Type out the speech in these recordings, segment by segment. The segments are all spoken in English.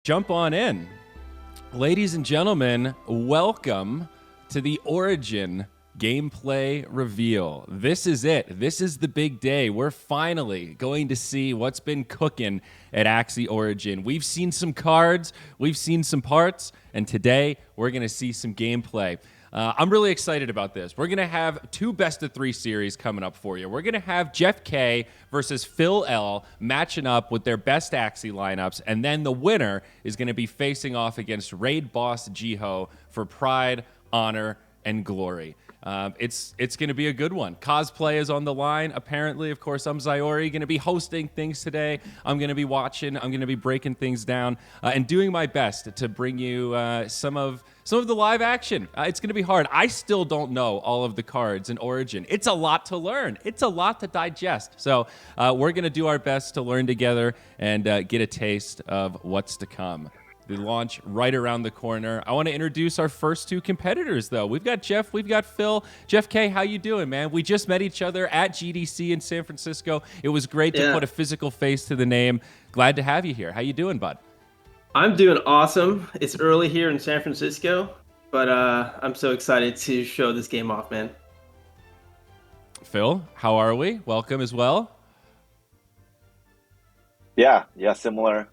jump on in. Ladies and gentlemen, welcome to the Origin gameplay reveal. This is it. This is the big day. We're finally going to see what's been cooking at Axie Origin. We've seen some cards, we've seen some parts, and today we're going to see some gameplay. I'm really excited about this. We're going to have two best-of-3 series coming up for you. We're going to have Jeff K versus Phil L matching up with their best Axie lineups, and then the winner is going to be facing off against Raid Boss Jiho for Pride, Honor, and Glory. It's going to be a good one. Cosplay is on the line, apparently. Of course, I'm Zyori, going to be hosting things today. I'm going to be watching. I'm going to be breaking things down and doing my best to bring you some of the live action. It's going to be hard. I still don't know all of the cards in Origin. It's a lot to learn. It's a lot to digest. So we're going to do our best to learn together and get a taste of what's to come. The launch right around the corner. I want to introduce our first two competitors, though. We've got Jeff, we've got Phil. Jeff K, how you doing, man? We just met each other at GDC in San Francisco. It was great to put a physical face to the name. Glad to have you here. How you doing, bud? I'm doing awesome. It's early here in San Francisco, but I'm so excited to show this game off, man. Phil, how are we? Welcome as well. Yeah, similar.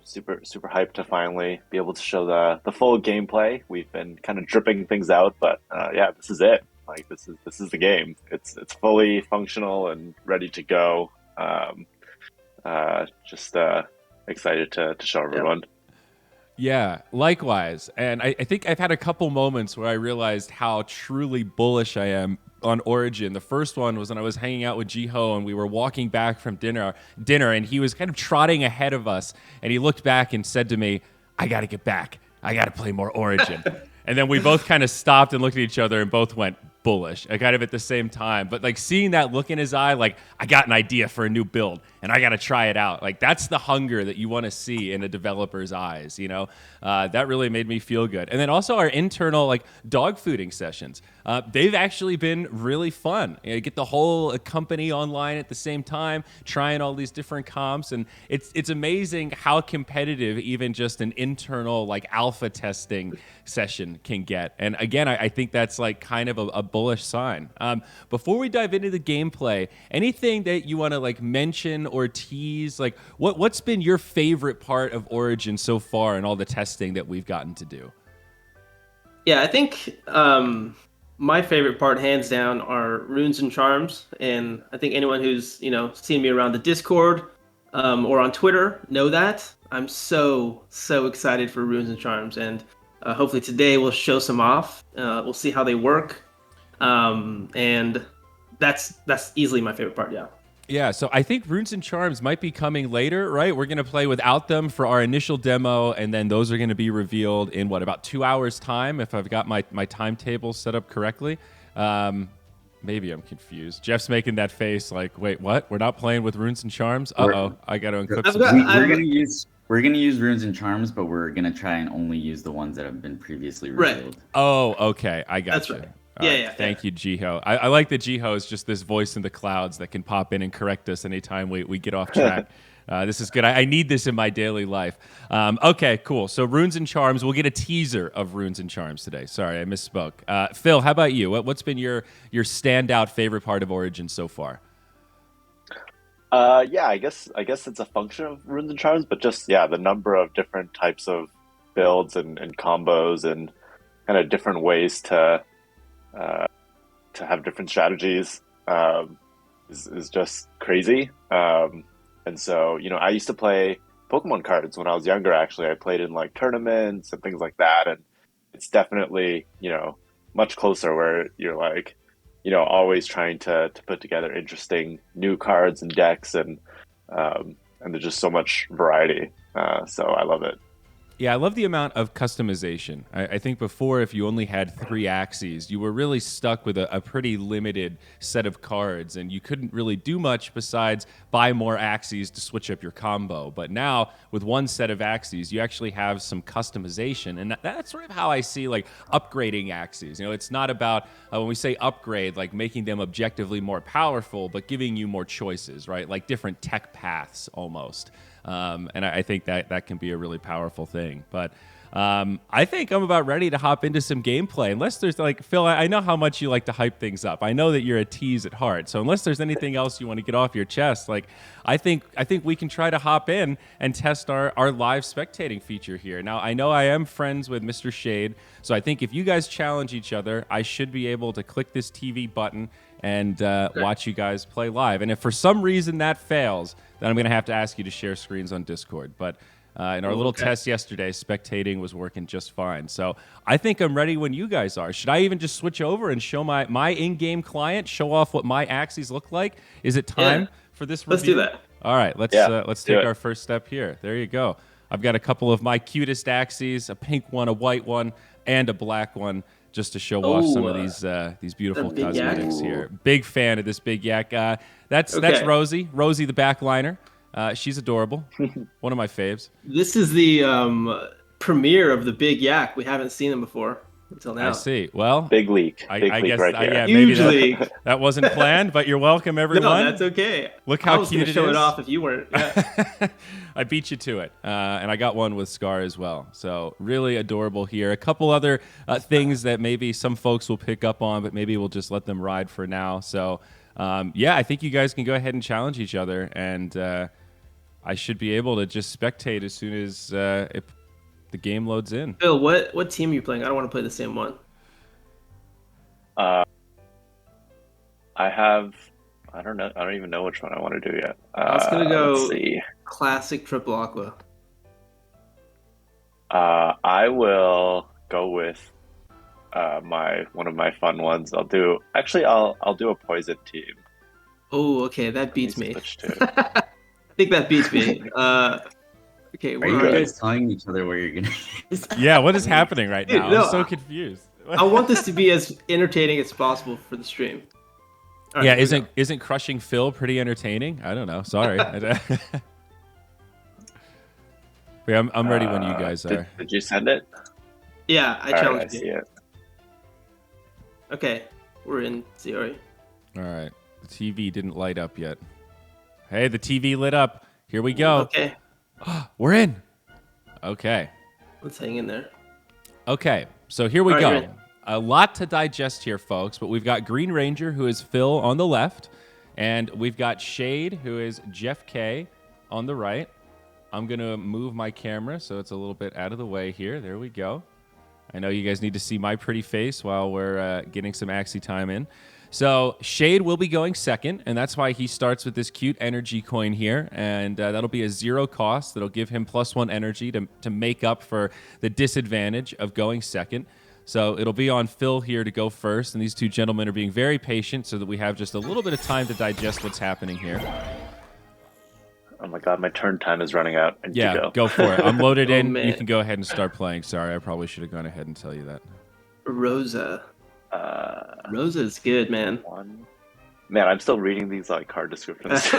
Super hyped to finally be able to show the full gameplay. We've been kind of dripping things out, but yeah, this is it. Like this is the game. It's fully functional and ready to go. Just excited to show everyone. Yeah, likewise. And I think I've had a couple moments where I realized how truly bullish I am on Origin. The first one was when I was hanging out with Jiho and we were walking back from dinner, and he was kind of trotting ahead of us, and he looked back and said to me, "I got to get back. I got to play more Origin." And then we both kind of stopped and looked at each other and both went bullish, kind of at the same time. But like seeing that look in his eye, like I got an idea for a new build and I got to try it out. Like that's the hunger that you want to see in a developer's eyes, you know? That really made me feel good. And then also our internal like dog fooding sessions. They've actually been really fun. You know, get the whole company online at the same time, trying all these different comps. And it's amazing how competitive even just an internal like alpha testing session can get. And again, I think that's like kind of a bullish sign. Before we dive into the gameplay, anything that you want to like mention or tease, like what's been your favorite part of Origin so far and all the testing that we've gotten to do? Yeah, I think my favorite part, hands down, are runes and charms. And I think anyone who's seen me around the Discord or on Twitter know that. I'm so excited for runes and charms, and hopefully today we'll show some off. We'll see how they work. And that's easily my favorite part. Yeah, so I think Runes and Charms might be coming later, right? We're going to play without them for our initial demo, and then those are going to be revealed in, about 2 hours' time, if I've got my timetable set up correctly. Maybe I'm confused. Jeff's making that face like, wait, what? We're not playing with Runes and Charms? Uh-oh, I got to uncook some. We're gonna use Runes and Charms, but we're gonna try and only use the ones that have been previously revealed. Right. Oh, okay, I got That's you. right. Yeah. Thank you, Jiho. I like that Jiho is just this voice in the clouds that can pop in and correct us anytime we get off track. This is good. I need this in my daily life. Okay, cool. So Runes and Charms, we'll get a teaser of Runes and Charms today. Sorry, I misspoke. Phil, how about you? What's been your standout favorite part of Origin so far? Yeah, I guess it's a function of Runes and Charms, but just the number of different types of builds and combos and kind of different ways to have different strategies is just crazy. And so, I used to play Pokemon cards when I was younger, actually. I played in like tournaments and things like that. And it's definitely, much closer where you're like, always trying to put together interesting new cards and decks, and there's just so much variety. So I love it. Yeah, I love the amount of customization. I think before, if you only had 3 Axies, you were really stuck with a pretty limited set of cards, and you couldn't really do much besides buy more Axies to switch up your combo. But now, with one set of Axies, you actually have some customization, and that's sort of how I see like upgrading Axies. It's not about, when we say upgrade, like making them objectively more powerful, but giving you more choices, right? Like different tech paths almost. And I think that can be a really powerful thing. But I think I'm about ready to hop into some gameplay. Unless there's like, Phil, I know how much you like to hype things up. I know that you're a tease at heart. So unless there's anything else you want to get off your chest, like I think we can try to hop in and test our live spectating feature here. Now, I know I am friends with Mr. Shade, so I think if you guys challenge each other, I should be able to click this TV button and watch you guys play live. And if for some reason that fails, then I'm going to have to ask you to share screens on Discord. But in our little test yesterday, spectating was working just fine. So I think I'm ready when you guys are. Should I even just switch over and show my in-game client, show off what my axes look like? Is it time for this review? Let's do that. All right, let's take our first step here. There you go. I've got a couple of my cutest axes, a pink one, a white one, and a black one, just to show off some of these beautiful cosmetics here. Big fan of this big yak. That's Rosie the backliner. She's adorable. One of my faves. This is the premiere of the Big Yak. We haven't seen him before until now. I see. Well, big leak. I Big leak guess right here. Huge maybe leak. that wasn't planned, but you're welcome, everyone. No, that's okay. Look how I was cute gonna it show is. it off if you weren't. Yeah. I beat you to it, and I got one with Scar as well. So really adorable here. A couple other things that maybe some folks will pick up on, but maybe we'll just let them ride for now. So I think you guys can go ahead and challenge each other, and I should be able to just spectate as soon as the game loads in. Phil, what team are you playing? I don't want to play the same one. I don't know. I don't even know which one I want to do yet. I was gonna go Let's see. classic triple aqua. I will go with one of my fun ones. I'll do a poison team. Oh, okay, that beats me. Switch to- I think that beats me. Okay, Are where you are you? guys telling each other where you're gonna use? Yeah, what is happening right Dude, now? no, I'm so confused. I want this to be as entertaining as possible for the stream. All right, Yeah, here we go. isn't crushing Phil pretty entertaining? I don't know. Sorry. Wait, I'm ready when you guys are. Did you send it? Yeah, I All right, I challenged see you. it. Okay, we're in Ziori. All right. The TV didn't light up yet. Hey, the TV lit up. Here we go. Okay, We're in. Okay. let's hang in there. Okay. So here we All go. right, you're in. A lot to digest here, folks, but we've got Green Ranger, who is Phil on the left, and we've got Shade, who is Jeff K on the right. I'm going to move my camera so it's a little bit out of the way here. There we go. I know you guys need to see my pretty face while we're getting some Axie time in. So Shade will be going second, and that's why he starts with this cute energy coin here, and that'll be a 0 cost. That'll give him +1 energy to make up for the disadvantage of going second. So it'll be on Phil here to go first, and these two gentlemen are being very patient so that we have just a little bit of time to digest what's happening here. Oh my god, my turn time is running out. I need Yeah, to go for it. I'm loaded Oh, in. man. You can go ahead and start playing. Sorry, I probably should have gone ahead and tell you that. Rosa. Uh, Rosa is good, man. Man, I'm still reading these like card descriptions.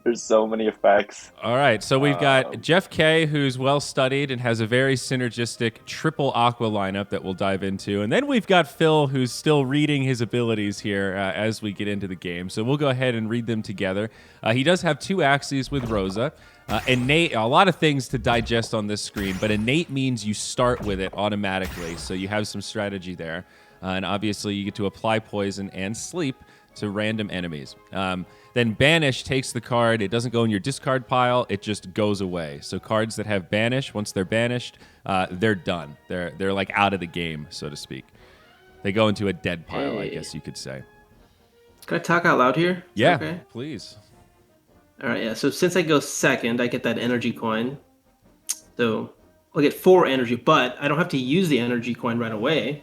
There's so many effects. All right, so we've got Jeff K, who's well studied and has a very synergistic triple aqua lineup that we'll dive into. And then we've got Phil, who's still reading his abilities here as we get into the game. So we'll go ahead and read them together. He does have 2 axes with Rosa. Innate, a lot of things to digest on this screen, but innate means you start with it automatically. So you have some strategy there. And obviously, you get to apply poison and sleep to random enemies. Then Banish takes the card. It doesn't go in your discard pile. It just goes away. So cards that have Banish, once they're banished, they're done. They're like out of the game, so to speak. They go into a dead pile, I guess you could say. Can I talk out loud here? Is that Yeah, Okay. please. All right, yeah. So since I go second, I get that energy coin. So I'll get 4 energy, but I don't have to use the energy coin right away.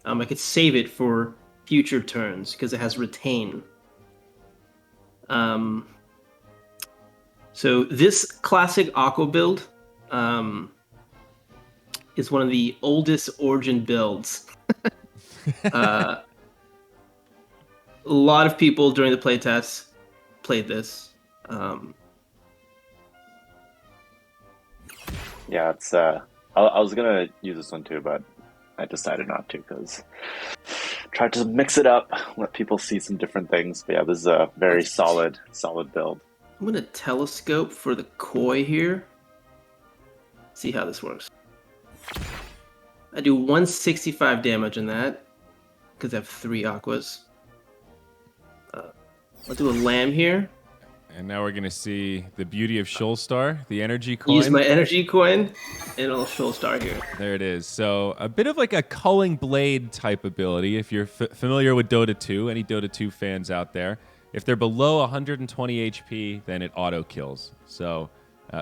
I could save it for future turns because it has retain. So this classic Aqua build is one of the oldest Origin builds. A lot of people during the playtest played this. Yeah, it's. I was gonna use this one too, but I decided not to because tried to mix it up, let people see some different things. But yeah, this is a very solid build. I'm gonna telescope for the Koi here. See how this works. I do 165 damage in that because I have 3 aquas. I'll do a lamb here. And now we're going to see the beauty of Shoalstar, the energy coin. Use my energy coin, and I'll Shoalstar here. There it is. So a bit of like a culling blade type ability. If you're familiar with Dota 2, any Dota 2 fans out there, if they're below 120 HP, then it auto kills. So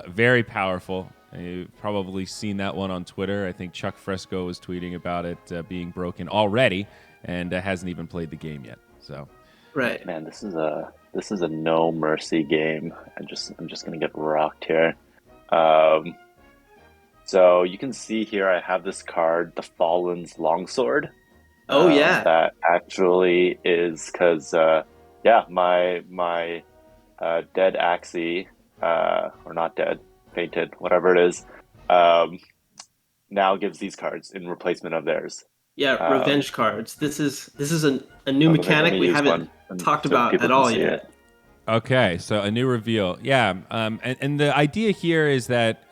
very powerful. You've probably seen that one on Twitter. I think Chuck Fresco was tweeting about it being broken already, and hasn't even played the game yet. So, right, Man, this is a no mercy game. I'm just gonna get rocked here. So you can see here I have this card, the Fallen's Longsword. Oh yeah, That actually is because my dead Axie, or not dead, fainted, whatever it is, now gives these cards in replacement of theirs. yeah. Revenge cards. This is a new Let mechanic me we use haven't one talked so about people at can all see yet. it. okay, so a new reveal. Yeah, and the idea here is that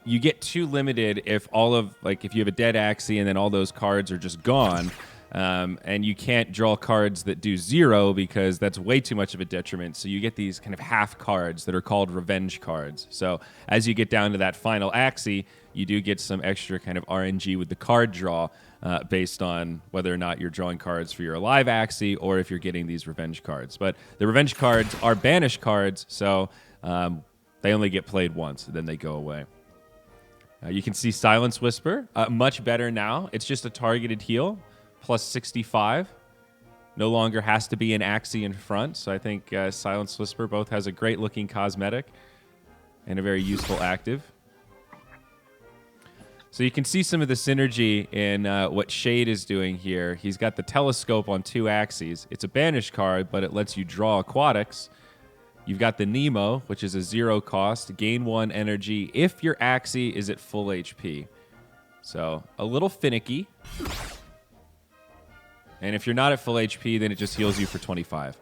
you get too limited if if you have a dead Axie and then all those cards are just gone. And you can't draw cards that do 0 because that's way too much of a detriment. So you get these kind of half cards that are called revenge cards. So as you get down to that final Axie, you do get some extra kind of RNG with the card draw based on whether or not you're drawing cards for your alive Axie or if you're getting these revenge cards. But the revenge cards are banish cards, so they only get played once, then they go away. You can see Silence Whisper, much better now. It's just a targeted heal. Plus 65. No longer has to be an Axie in front. So I think Silence Whisper both has a great looking cosmetic and a very useful active. So you can see some of the synergy in what Shade is doing here. He's got the Telescope on 2 Axies. It's a banish card, but it lets you draw aquatics. You've got the Nemo, which is a 0 cost. Gain 1 energy if your Axie is at full HP. So a little finicky. And if you're not at full HP, then it just heals you for 25.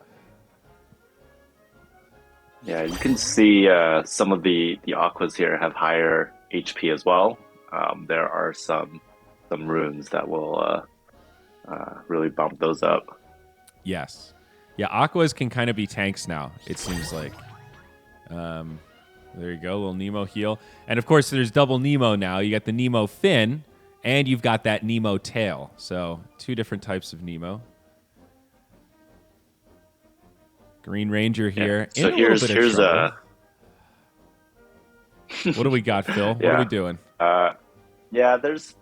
Yeah, you can see some of the aquas here have higher HP as well. There are some runes that will really bump those up. Yes. Yeah, aquas can kind of be tanks now, it seems like. There you go, little Nemo heal. And of course, there's double Nemo now. You got the Nemo fin, and you've got that Nemo tail. So 2 different types of Nemo. Green Ranger here. Yeah. So in a here's little bit of trouble. a What do we got, Phil? What Yeah. are we doing? Yeah, there's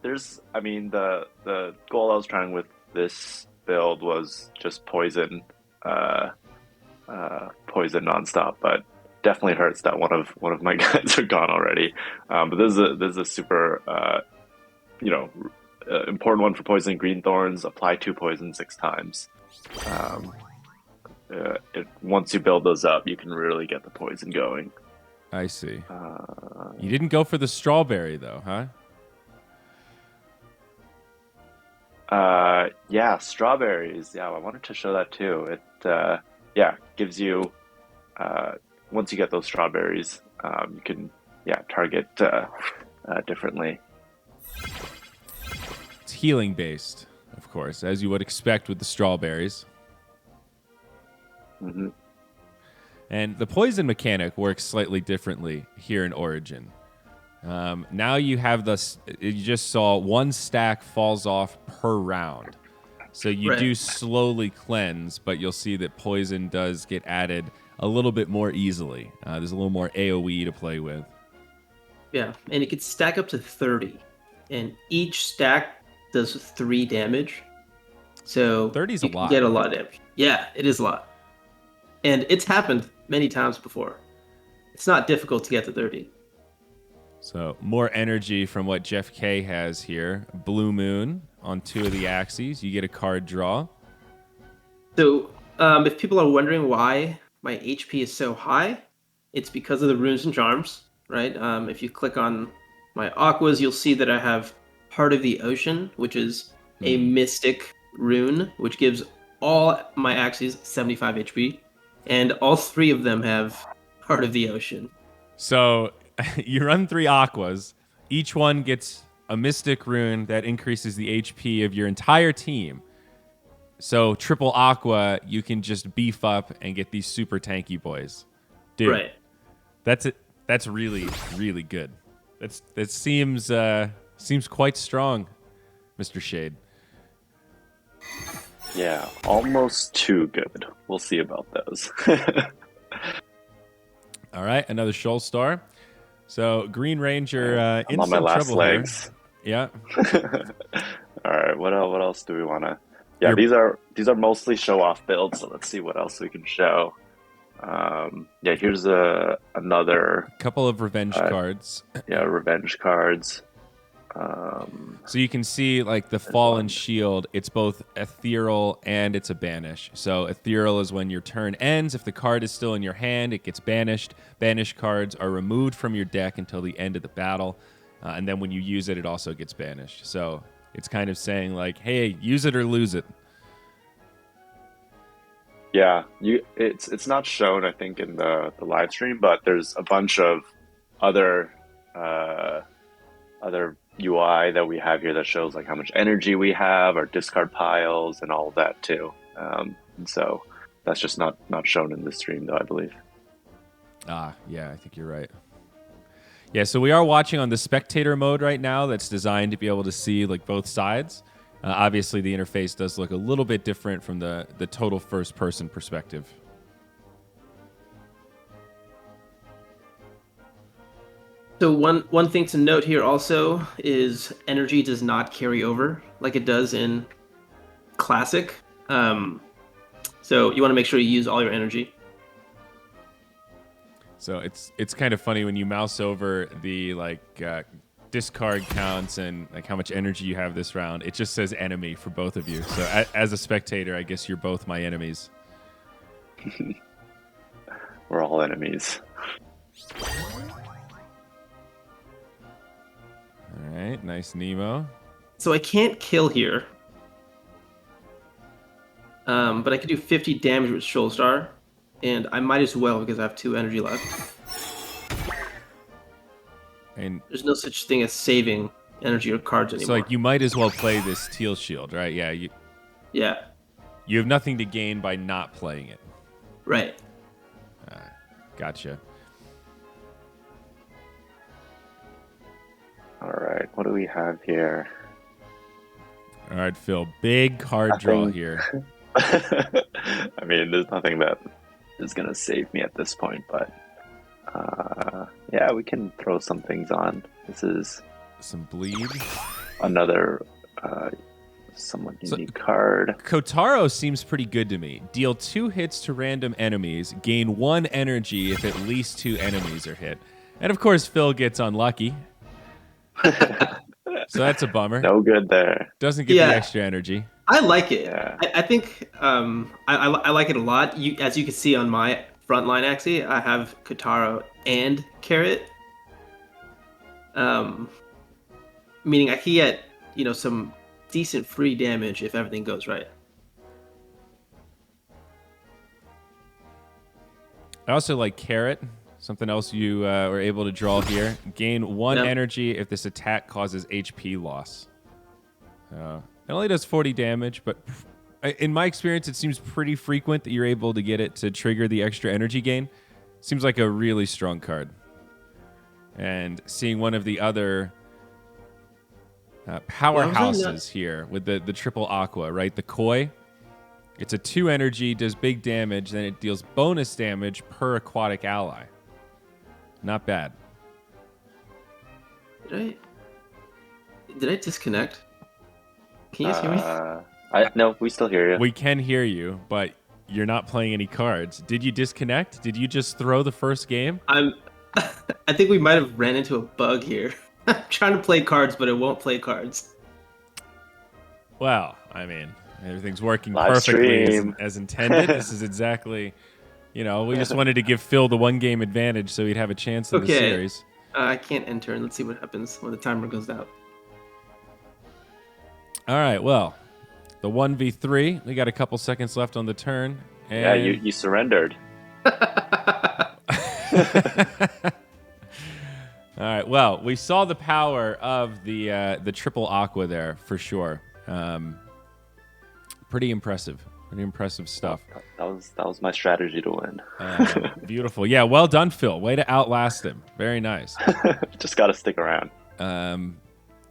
I mean the goal I was trying with this build was just poison nonstop, but definitely hurts that one of my guys are gone already. But this is a super important one for poison. Green Thorns, apply 2 poison 6 times. Once you build those up, you can really get the poison going. I see. You didn't go for the strawberry, though, huh? Yeah, strawberries. Yeah, I wanted to show that too. It gives you once you get those strawberries, you can target differently. It's healing based, of course, as you would expect with the strawberries. Mm-hmm. And the poison mechanic works slightly differently here in Origin. Now you have you just saw 1 stack falls off per round. So you do slowly cleanse, but you'll see that poison does get added a little bit more easily. There's a little more AoE to play with. Yeah, and it could stack up to 30. And each stack does 3 damage. So 30's you a can lot. get a lot of damage. Yeah, it is a lot. And it's happened many times before. It's not difficult to get to 30. So more energy from what Jeff K has here. Blue Moon on 2 of the Axies. You get a card draw. So if people are wondering why my HP is so high, it's because of the runes and charms, right? If you click on my aquas, you'll see that I have Heart of the Ocean, which is a mystic rune, which gives all my Axies 75 HP. And all 3 of them have part of the ocean. So you run 3 aquas. Each one gets a mystic rune that increases the HP of your entire team. So triple aqua, you can just beef up and get these super tanky boys. Dude, Right. that's it. That's really, really good. That seems quite strong, Mr. Shade. Yeah, almost too good. We'll see about those. All right, another Shoal Star. So Green Ranger I'm in on my some last trouble legs. here. Yeah. All right, what else do we want to? Yeah, Your- these are mostly show off builds. So let's see what else we can show. Yeah, here's another Couple of revenge cards. revenge cards. So you can see like the Fallen Shield, it's both ethereal and it's a banish. So ethereal is when your turn ends. If the card is still in your hand, it gets banished. Banished cards are removed from your deck until the end of the battle. And then when you use it, it also gets banished. So it's kind of saying like, hey, use it or lose it. Yeah, it's not shown I think in the live stream, but there's a bunch of other UI that we have here that shows like how much energy we have, our discard piles, and all of that too. And so that's just not shown in the stream though, I believe. Yeah, I think you're right. Yeah, so we are watching on the spectator mode right now that's designed to be able to see like both sides. Obviously, the interface does look a little bit different from the total first-person perspective. So one thing to note here also is energy does not carry over like it does in Classic. So you want to make sure you use all your energy. So it's kind of funny when you mouse over the discard counts and like how much energy you have this round. It just says enemy for both of you. So as a spectator, I guess you're both my enemies. We're all enemies. All right, nice Nemo. So I can't kill here. But I could do 50 damage with Shoal Star. And I might as well because I have 2 energy left. And There's no such thing as saving energy or cards anymore. so like you might as well play this Teal Shield, right? Yeah, Yeah, you have nothing to gain by not playing it. right. Gotcha. All right, what do we have here? All right, Phil, big card draw Nothing. here. I mean, there's nothing that is gonna save me at this point, but yeah, we can throw some things on. This is Some bleed. another somewhat unique card. Kotaro seems pretty good to me. Deal 2 hits to random enemies, gain 1 energy if at least 2 enemies are hit. And of course, Phil gets unlucky. So that's a bummer. No good there. Doesn't get the extra energy. I like it. Yeah. I think I like it a lot. As you can see on my frontline axis, I have Kotaro and Carrot. Meaning I can get some decent free damage if everything goes right. I also like Carrot. Something else you were able to draw here. Gain 1 energy if this attack causes HP loss. It only does 40 damage, but in my experience, it seems pretty frequent that you're able to get it to trigger the extra energy gain. Seems like a really strong card. And seeing one of the other powerhouses here with the triple aqua, right? The Koi. It's a 2 energy, does big damage, then it deals bonus damage per aquatic ally. Not bad. Did I disconnect? Can you guys hear me? No, we still hear you. We can hear you, but you're not playing any cards. Did you disconnect? Did you just throw the first game? I think we might have ran into a bug here. I'm trying to play cards, but it won't play cards. Well, I mean, everything's working Live perfectly stream. as intended. This is exactly, we just wanted to give Phil the 1 game advantage so he'd have a chance in the series. I can't enter, and let's see what happens when the timer goes out. All right, well, the 1v3. We got a couple seconds left on the turn. And Yeah, you surrendered. All right. Well, we saw the power of the triple aqua there for sure. Pretty impressive. Pretty impressive stuff. That was my strategy to win. Beautiful. Yeah. Well done, Phil. Way to outlast him. Very nice. Just got to stick around.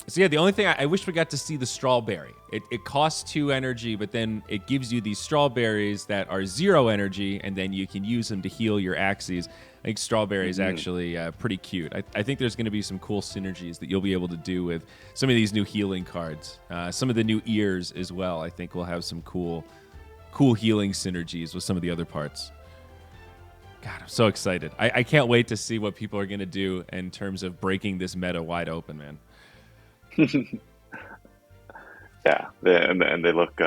So yeah, the only thing I wish we got to see the strawberry. It costs 2 energy, but then it gives you these strawberries that are 0 energy, and then you can use them to heal your axes. I think strawberry is actually pretty cute. I think there's going to be some cool synergies that you'll be able to do with some of these new healing cards. Some of the new ears as well. I think we'll have some cool healing synergies with some of the other parts. God, I'm so excited. I can't wait to see what people are going to do in terms of breaking this meta wide open, man. Yeah, and they look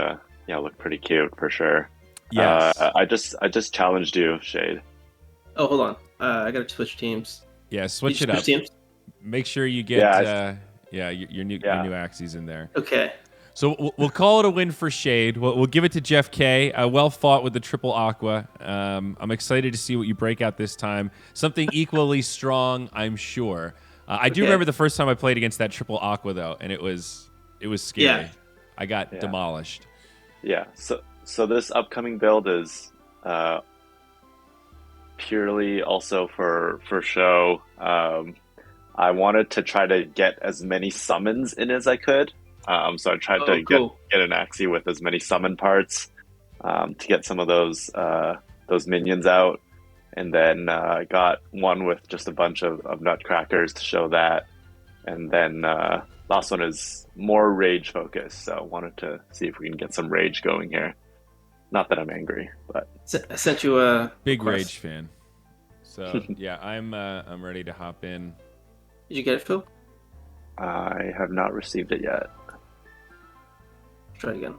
look pretty cute for sure. Yes. I just challenged you, Shade. Oh, hold on. I gotta switch teams. Yeah, switch Did it you up. teams? Make sure you get your new axes in there. Okay. So we'll call it a win for Shade. We'll give it to Jeff K. Well fought with the triple aqua. I'm excited to see what you break out this time. Something equally strong, I'm sure. I do remember the first time I played against that triple aqua though, and it was scary. Yeah. I got demolished. Yeah. So this upcoming build is purely also for show. I wanted to try to get as many summons in as I could. So I tried to get an Axie with as many summon parts to get some of those minions out. And then I got one with just a bunch of nutcrackers to show that. And then last one is more rage focused. So I wanted to see if we can get some rage going here. Not that I'm angry, but I sent you a big request. rage fan. So yeah, I'm ready to hop in. Did you get it, Phil? I have not received it yet. Try it again.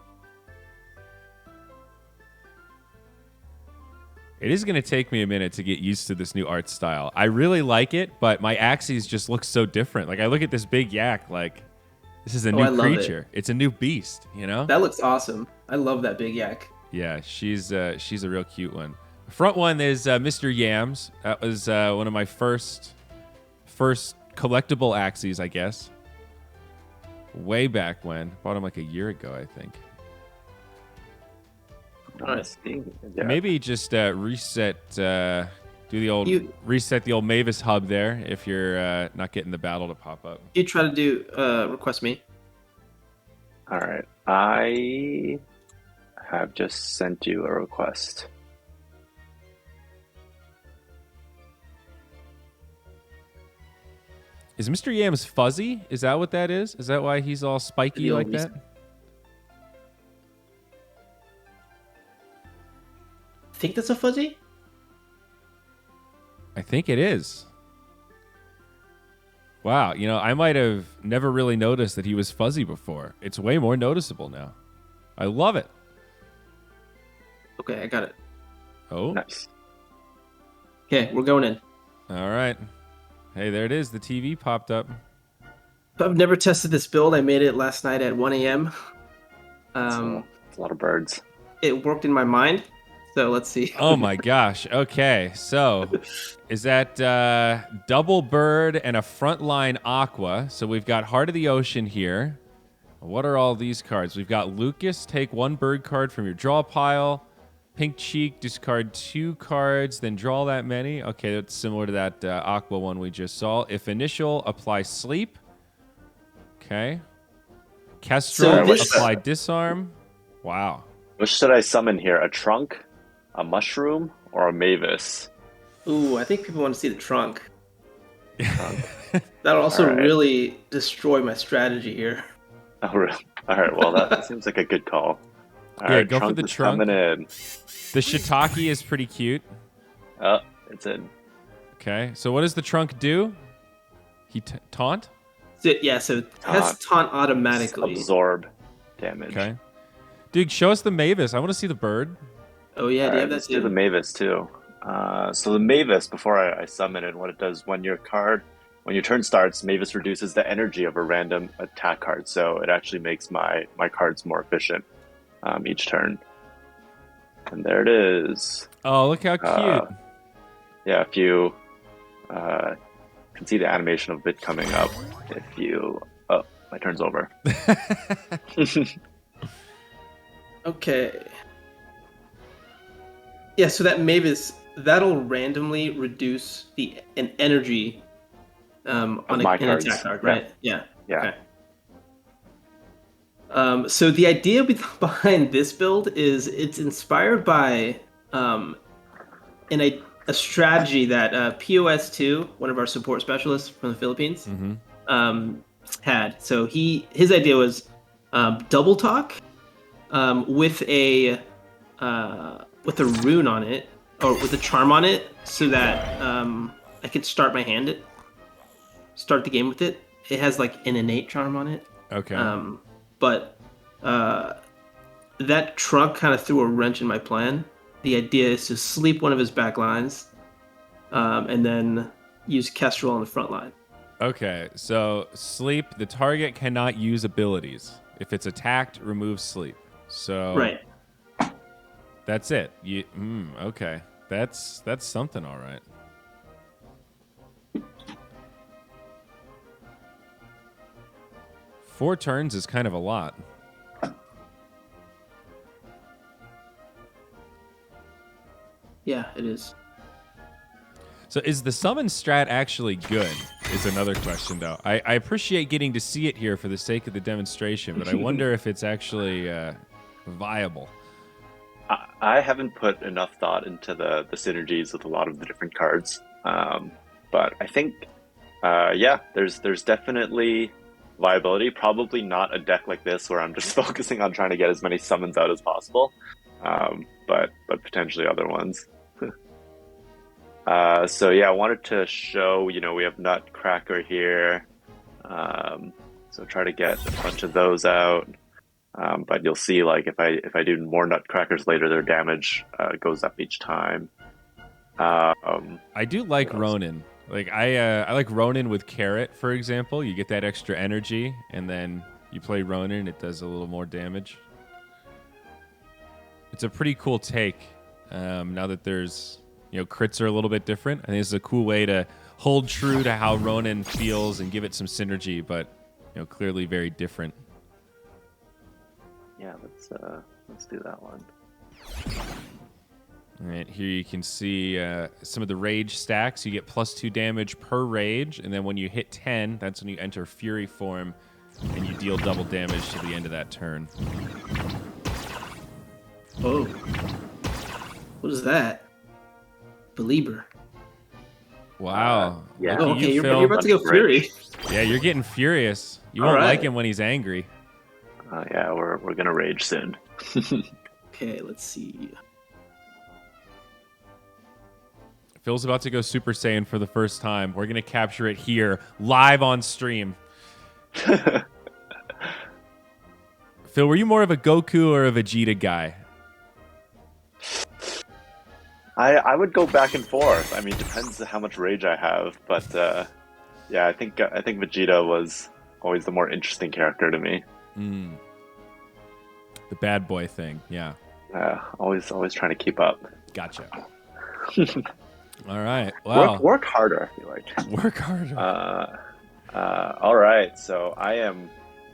It is going to take me a minute to get used to this new art style. I really like it, but my Axies just look so different. Like I look at this big yak, like this is a new creature. It's a new beast, you know? That looks awesome. I love that big yak. Yeah, she's a real cute one. Front one is Mr. Yams. That was one of my first collectible Axies, I guess. Way back when. Bought him like a year ago, I think. Nice. Yeah. Maybe just reset, reset the old Mavis hub there if you're not getting the battle to pop up. You try to do request me. All right. I have just sent you a request. Is Mr. Yams fuzzy? Is that what that is? Is that why he's all spiky like that? I think that's a fuzzy. I think it is. Wow, I might have never really noticed that he was fuzzy before. It's way more noticeable now. I love it. Okay, I got it. Oh. Nice. Okay, we're going in. All right. Hey, there it is. The TV popped up. I've never tested this build. I made it last night at 1 a.m. It's a lot of birds. It worked in my mind. So let's see. Oh my gosh. Okay. So is that double bird and a frontline aqua? So we've got Heart of the Ocean here. What are all these cards? We've got Lucas. Take 1 bird card from your draw pile. Pink Cheek. Discard 2 cards. Then draw that many. Okay. That's similar to that aqua one we just saw. If initial, apply sleep. Okay. Kestrel. Apply disarm. Wow. Which should I summon here? A trunk? A mushroom or a Mavis? Ooh, I think people want to see the trunk. That'll also really destroy my strategy here. Oh, really? All right. Well, that seems like a good call. All right, go for the trunk. Coming in. The shiitake is pretty cute. Oh, it's in. Okay. So what does the trunk do? He taunt? So it has taunt automatically. Absorb damage. Okay. Dude, show us the Mavis. I want to see the bird. Oh yeah, do you have that let's too? do the Mavis too. So the Mavis, before I summon it, what it does when your turn starts, Mavis reduces the energy of a random attack card. So it actually makes my cards more efficient each turn. And there it is. Oh, look how cute. Yeah, if you can see the animation of it coming up if you. Oh, my turn's over. Okay. Yeah, so that Mavis, that'll randomly reduce an energy on my an cards. attack card, Yeah. right? Yeah. Yeah. Okay. So the idea behind this build is it's inspired by a strategy that POS2, one of our support specialists from the Philippines, had. So his idea was double talk with a rune on it, or with a charm on it, so that I could start the game with it. It has like an innate charm on it. Okay. But that trunk kind of threw a wrench in my plan. The idea is to sleep one of his back lines, and then use Kestrel on the front line. Okay, so sleep, the target cannot use abilities. If it's attacked, remove sleep. So Right. that's it. Okay. That's something, all right. Four turns is kind of a lot. Yeah, it is. So is the summon strat actually good? Is another question, though. I appreciate getting to see it here for the sake of the demonstration, but I wonder if it's actually viable. I haven't put enough thought into the synergies with a lot of the different cards, but I think, there's definitely viability. Probably not a deck like this where I'm just focusing on trying to get as many summons out as possible, but potentially other ones. I wanted to show, we have Nutcracker here, so try to get a bunch of those out. But you'll see, like, if I do more Nutcrackers later, their damage goes up each time. I do like Ronin. Like I like Ronin with Carrot, for example. You get that extra energy, and then you play Ronin, it does a little more damage. It's a pretty cool take. Now that there's, crits are a little bit different. I think this is a cool way to hold true to how Ronin feels and give it some synergy, but clearly very different. Yeah, let's do that one. All right, here you can see some of the rage stacks. You get +2 damage per rage, and then when you hit 10, that's when you enter Fury form, and you deal double damage to the end of that turn. Oh. What is that? Belieber. Wow. Yeah. Look Oh, at okay, you, you're Phil. about to go Fury. Yeah, you're getting furious. You All won't right. like him when he's angry. Yeah, we're gonna rage soon. Okay, let's see. Phil's about to go Super Saiyan for the first time. We're going to capture it here, live on stream. Phil, were you more of a Goku or a Vegeta guy? I would go back and forth. I mean, depends how much rage I have, but I think Vegeta was always the more interesting character to me. The bad boy thing, yeah. Always trying to keep up. Gotcha. All right. Wow. Work harder, I feel like. Work harder. All right, so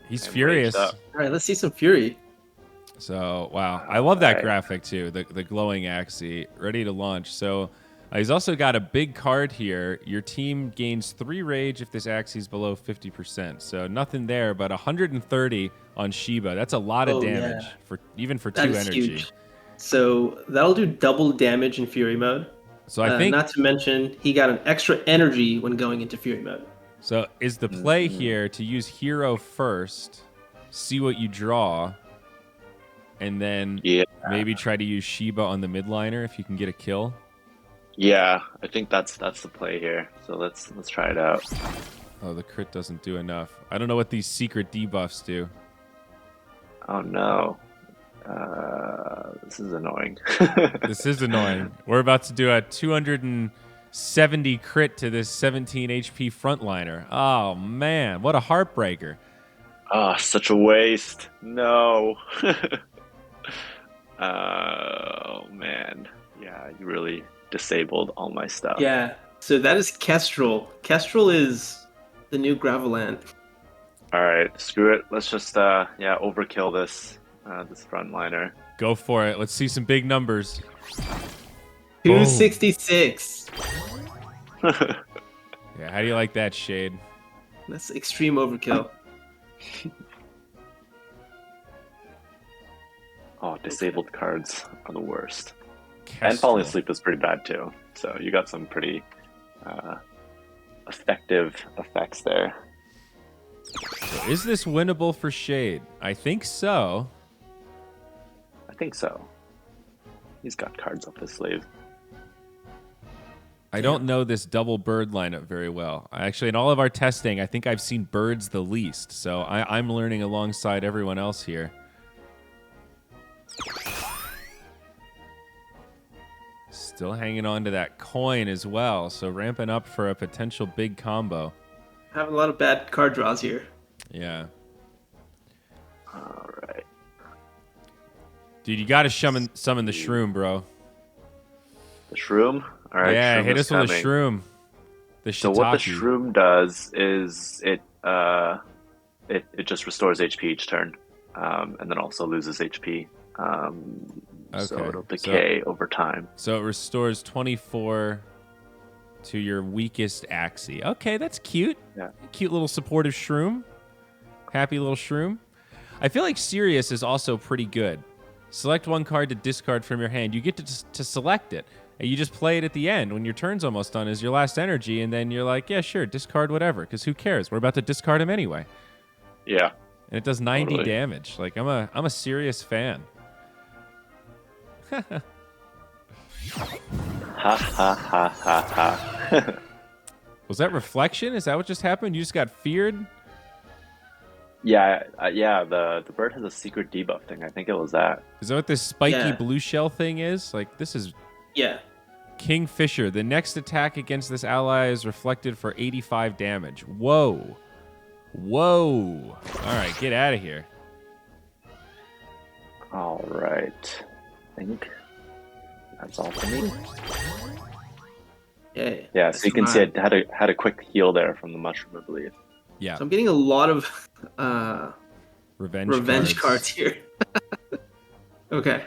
He's I'm furious. raged up. All right, let's see some Fury. So, wow. I love that Right. graphic, too. The glowing Axie, ready to launch. So, he's also got a big card here. Your team gains 3 rage if this Axie is below 50%. So, nothing there, but 130 on Shiba. That's a lot of Oh, damage, yeah. even for That 2 is energy. huge. So that'll do double damage in Fury mode. So, I think... Not to mention, he got an extra energy when going into Fury mode. So, is the play here to use Hero first, see what you draw, and then maybe try to use Shiba on the midliner if you can get a kill? Yeah, I think that's the play here. So let's try it out. Oh, the crit doesn't do enough. I don't know what these secret debuffs do. Oh no. This is annoying. This is annoying. We're about to do a 270 crit to this 17 HP frontliner. Oh, man. What a heartbreaker. Such a waste. No. Oh man. Yeah, you really disabled all my stuff. Yeah, So that is Kestrel. Kestrel is the new Graveland. All right, screw it. Let's just overkill this frontliner. Go for it. Let's see some big numbers. 266. Yeah, how do you like that, Shade? That's extreme overkill. Oh, disabled cards are the worst. Kestrel. And falling asleep is pretty bad too. So you got some pretty effective effects there. So is this winnable for Shade? I think so. I think so. He's got cards up his sleeve. I don't know this double bird lineup very well. Actually, in all of our testing, I think I've seen birds the least. So I'm learning alongside everyone else here. Still hanging on to that coin as well. So ramping up for a potential big combo. Having a lot of bad card draws here. Yeah. All right. Dude, you got to summon the shroom, bro. The shroom? All right. Yeah, shroom hit is us with a coming. shroom. The So what the shiitake. shroom does is it just restores HP each turn, and then also loses HP. So Okay, it'll decay over time. So it restores 24 to your weakest axie. Okay, that's cute. Yeah. Cute little supportive shroom. Happy little shroom. I feel like Sirius is also pretty good. Select one card to discard from your hand. You get to select it. And you just play it at the end when your turn's almost done as your last energy, and then you're like, yeah, sure, discard whatever, because who cares? We're about to discard him anyway. Yeah. And it does 90 Totally. damage. Like, I'm a serious fan. Ha ha ha ha ha. Was that reflection? Is that what just happened? You just got feared? Yeah, the bird has a secret debuff thing. I think it was that. Is that what this spiky Yeah. blue shell thing is? Like, this is Yeah. Kingfisher. The next attack against this ally is reflected for 85 damage. Whoa. Whoa. All right, get out of here. All right. I think that's all for me. Yeah. Yeah, so you can see it had a quick heal there from the mushroom, I believe. Yeah, So I'm getting a lot of revenge cards here. Okay.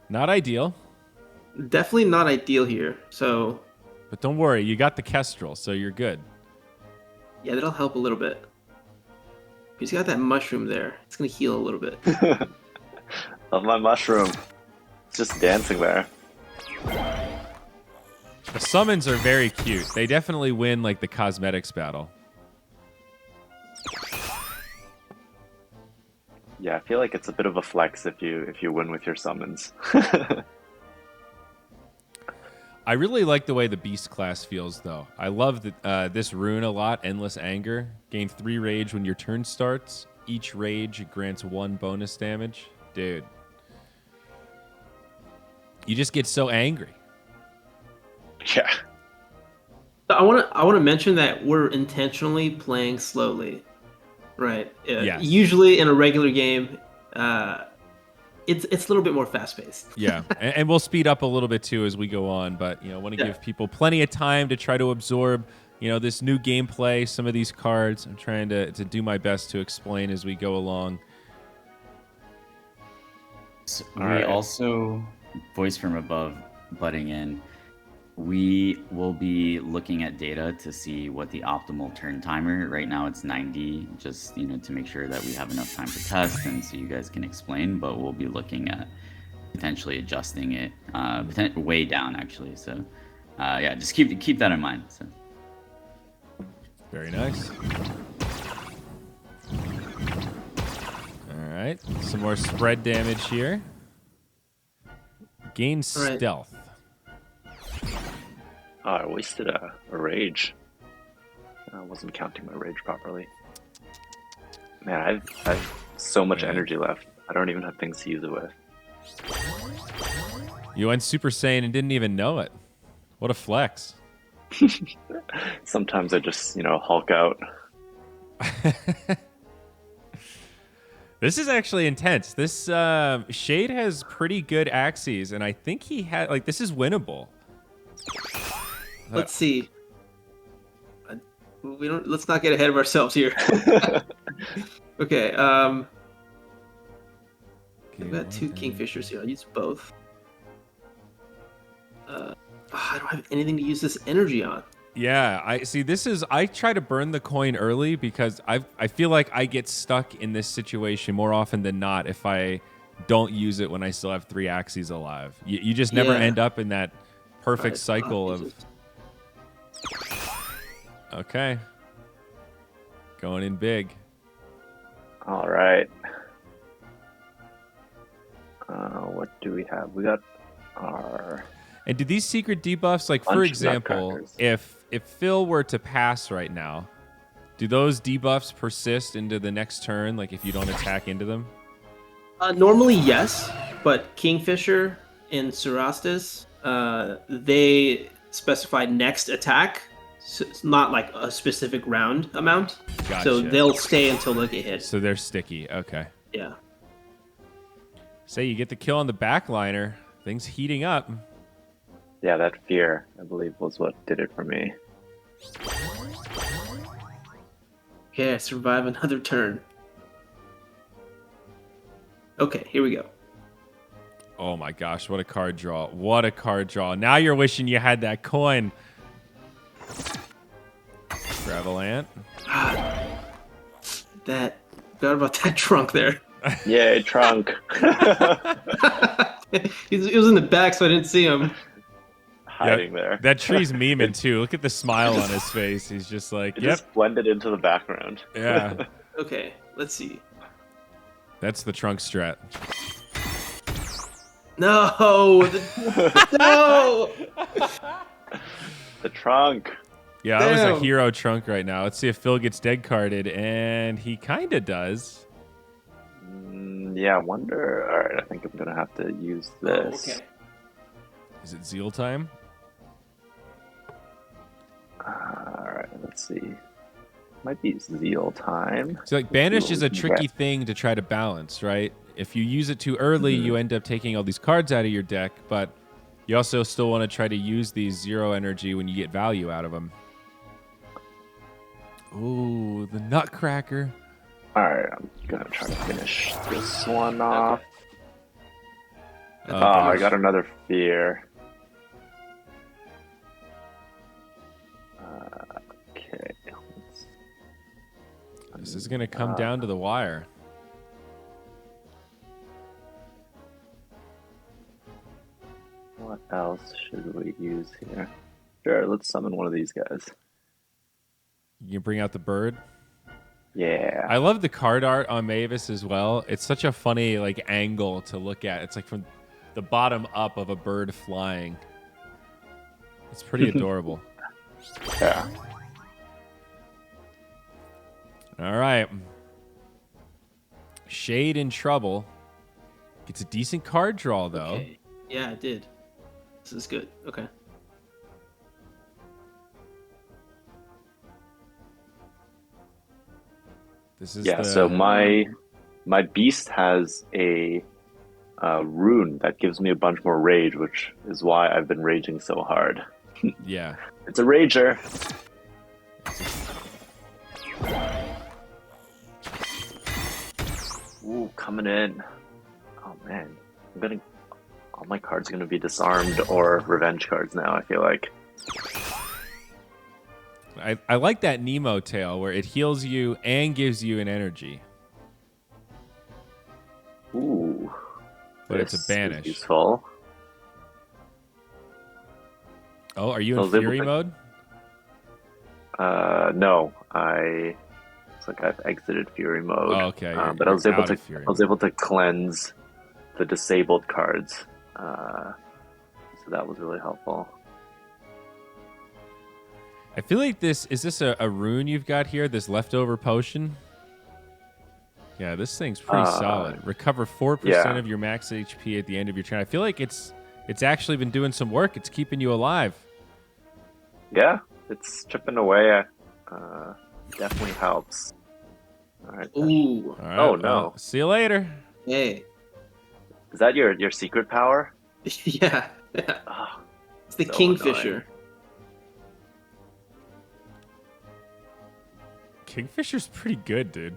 Not ideal, Definitely not ideal here. So but don't worry. You got the Kestrel, so you're good. yeah, that'll help a little bit. He's got that mushroom there. It's gonna heal a little bit. Love my mushroom. It's just dancing there. The summons are very cute. They definitely win, like, the cosmetics battle. Yeah, I feel like it's a bit of a flex if you win with your summons. I really like the way the Beast class feels, though. I love this rune a lot, Endless Anger. Gain 3 rage when your turn starts. Each rage grants 1 bonus damage. Dude. You just get so angry. Yeah. I want to mention that we're intentionally playing slowly, right? Yes. Usually in a regular game, it's a little bit more fast paced. Yeah, and we'll speed up a little bit too as we go on, but want to give people plenty of time to try to absorb, this new gameplay, some of these cards. I'm trying to do my best to explain as we go along. So All we right. also, voice from above, butting in, we will be looking at data to see what the optimal turn timer. Right now it's 90, just to make sure that we have enough time to test and so you guys can explain. But we'll be looking at potentially adjusting it way down actually. So yeah, just keep that in mind. So. Very nice. All right, some more spread damage here. Gain All right. stealth. Oh, I wasted a rage. I wasn't counting my rage properly. Man, I've so much Yeah. energy left. I don't even have things to use it with. You went Super Saiyan and didn't even know it. What a flex. Sometimes I just, Hulk out. This is actually intense. This Shade has pretty good axes, and I think he had this is winnable. Let's see. we don't. Let's not get ahead of ourselves here. Okay. I've got two Kingfishers here. I'll use both. I don't have anything to use this energy on. Yeah, I see. I try to burn the coin early because I feel like I get stuck in this situation more often than not if I don't use it when I still have 3 axes alive. You just never Yeah. end up in that perfect Right. cycle Oh, of. Jesus. Okay. Going in big. All right. What do we have? We got our. And do these secret debuffs, like for Bunch of example, nutcrackers. if Phil were to pass right now, do those debuffs persist into the next turn? Like if you don't attack into them? Normally, yes, but Kingfisher and Cerastus, they specify next attack. So it's not like a specific round amount. So Gotcha. they'll stay until they get hit. So they're sticky. Okay. Yeah. Say you get the kill on the backliner. Things heating up. Yeah, that fear, I believe, was what did it for me. Okay, I survive another turn. Okay, here we go. Oh my gosh, what a card draw. What a card draw. Now you're wishing you had that coin. Gravelant. That forgot about that trunk there. Yay, trunk. He was in the back, so I didn't see him. Hiding there. That tree's memeing too. Look at the smile on his face. He's just like, It yep. just blended into the background. Yeah. Okay, let's see. That's the trunk strat. No, no. The trunk. Yeah, that was Damn. a hero trunk right now. Let's see if Phil gets dead carded, and he kind of does. Yeah, I wonder. All right, I think I'm gonna have to use this. Okay. Is it Zeal time? All right, let's see. Might be Zeal time. So like banish is a Zeal, tricky yeah. thing to try to balance, right? If you use it too early, you end up taking all these cards out of your deck, but you also still want to try to use these 0 energy when you get value out of them. Ooh, the Nutcracker. All right, I'm gonna try to finish this one off. Oh, I gosh. got another fear. Okay. This is going to come down to the wire. What else should we use here? Sure, let's summon one of these guys. You can bring out the bird. Yeah. I love the card art on Mavis as well. It's such a funny like angle to look at. It's like from the bottom up of a bird flying. It's pretty adorable. Yeah. All right. Shade in trouble. Gets a decent card draw though. Okay. Yeah, I did. This is good. Okay. This is Yeah, the, so my beast has a rune that gives me a bunch more rage, which is why I've been raging so hard. yeah. It's a rager. Ooh, coming in. Oh man, all my cards are gonna be disarmed or revenge cards now. I feel like. I like that Nemo tail where it heals you and gives you an energy. Ooh, But it's a this is banish. Useful. Oh, are you I in was able Fury to- mode? No, it's like I've exited Fury mode. Oh, okay, you're- but I was you're able out to of Fury I was able to cleanse the disabled cards. So that was really helpful. I feel like is this a rune you've got here? This leftover potion? Yeah, this thing's pretty solid. Recover 4% yeah. of your max HP at the end of your turn. I feel like it's actually been doing some work. It's keeping you alive. Yeah, it's chipping away. Definitely helps. All right. Ooh. All right, Oh, no. well, see you later. Hey. Is that your secret power? Yeah. Yeah. Oh, It's the So Kingfisher. Kingfisher's pretty good, dude.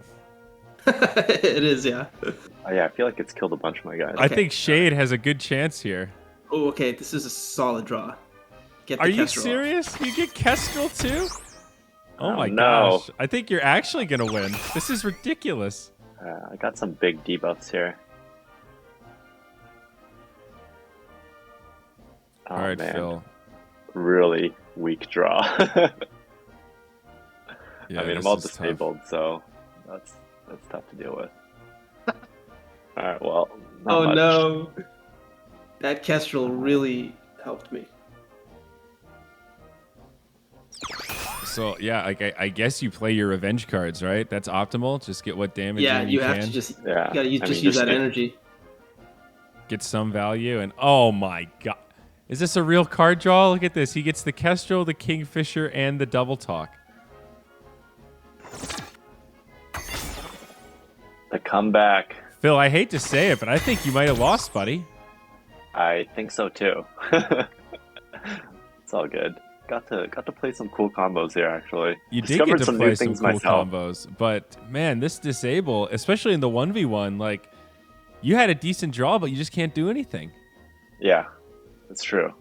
It is, yeah. Oh, yeah, I feel like it's killed a bunch of my guys. I think Shade has a good chance here. Oh, okay. This is a solid draw. Get the Are you Kestrel off. serious? You get Kestrel too? Oh my no. gosh. I think you're actually going to win. This is ridiculous. I got some big debuffs here. Oh, All right, man. Phil. Really weak draw. Yeah, I mean, this I'm all is tough. disabled, so that's tough to deal with. All right, well. not Oh much. no. That Kestrel really helped me. So yeah, like I guess you play your revenge cards, right? That's optimal. Just get what damage Yeah, in you you have can. to just Yeah, you gotta use, I just mean, use just that get- energy. Get some value, and oh my god, is this a real card draw? Look at this. He gets the Kestrel, the Kingfisher, and the Double Talk. The comeback. Phil, I hate to say it, but I think you might have lost, buddy. I think so too. It's all good. Got to play some cool combos here, actually. You did Discovered get to some play new some things cool myself. combos, but man, this disable, especially in the 1v1, like you had a decent draw, but you just can't do anything. Yeah, that's true.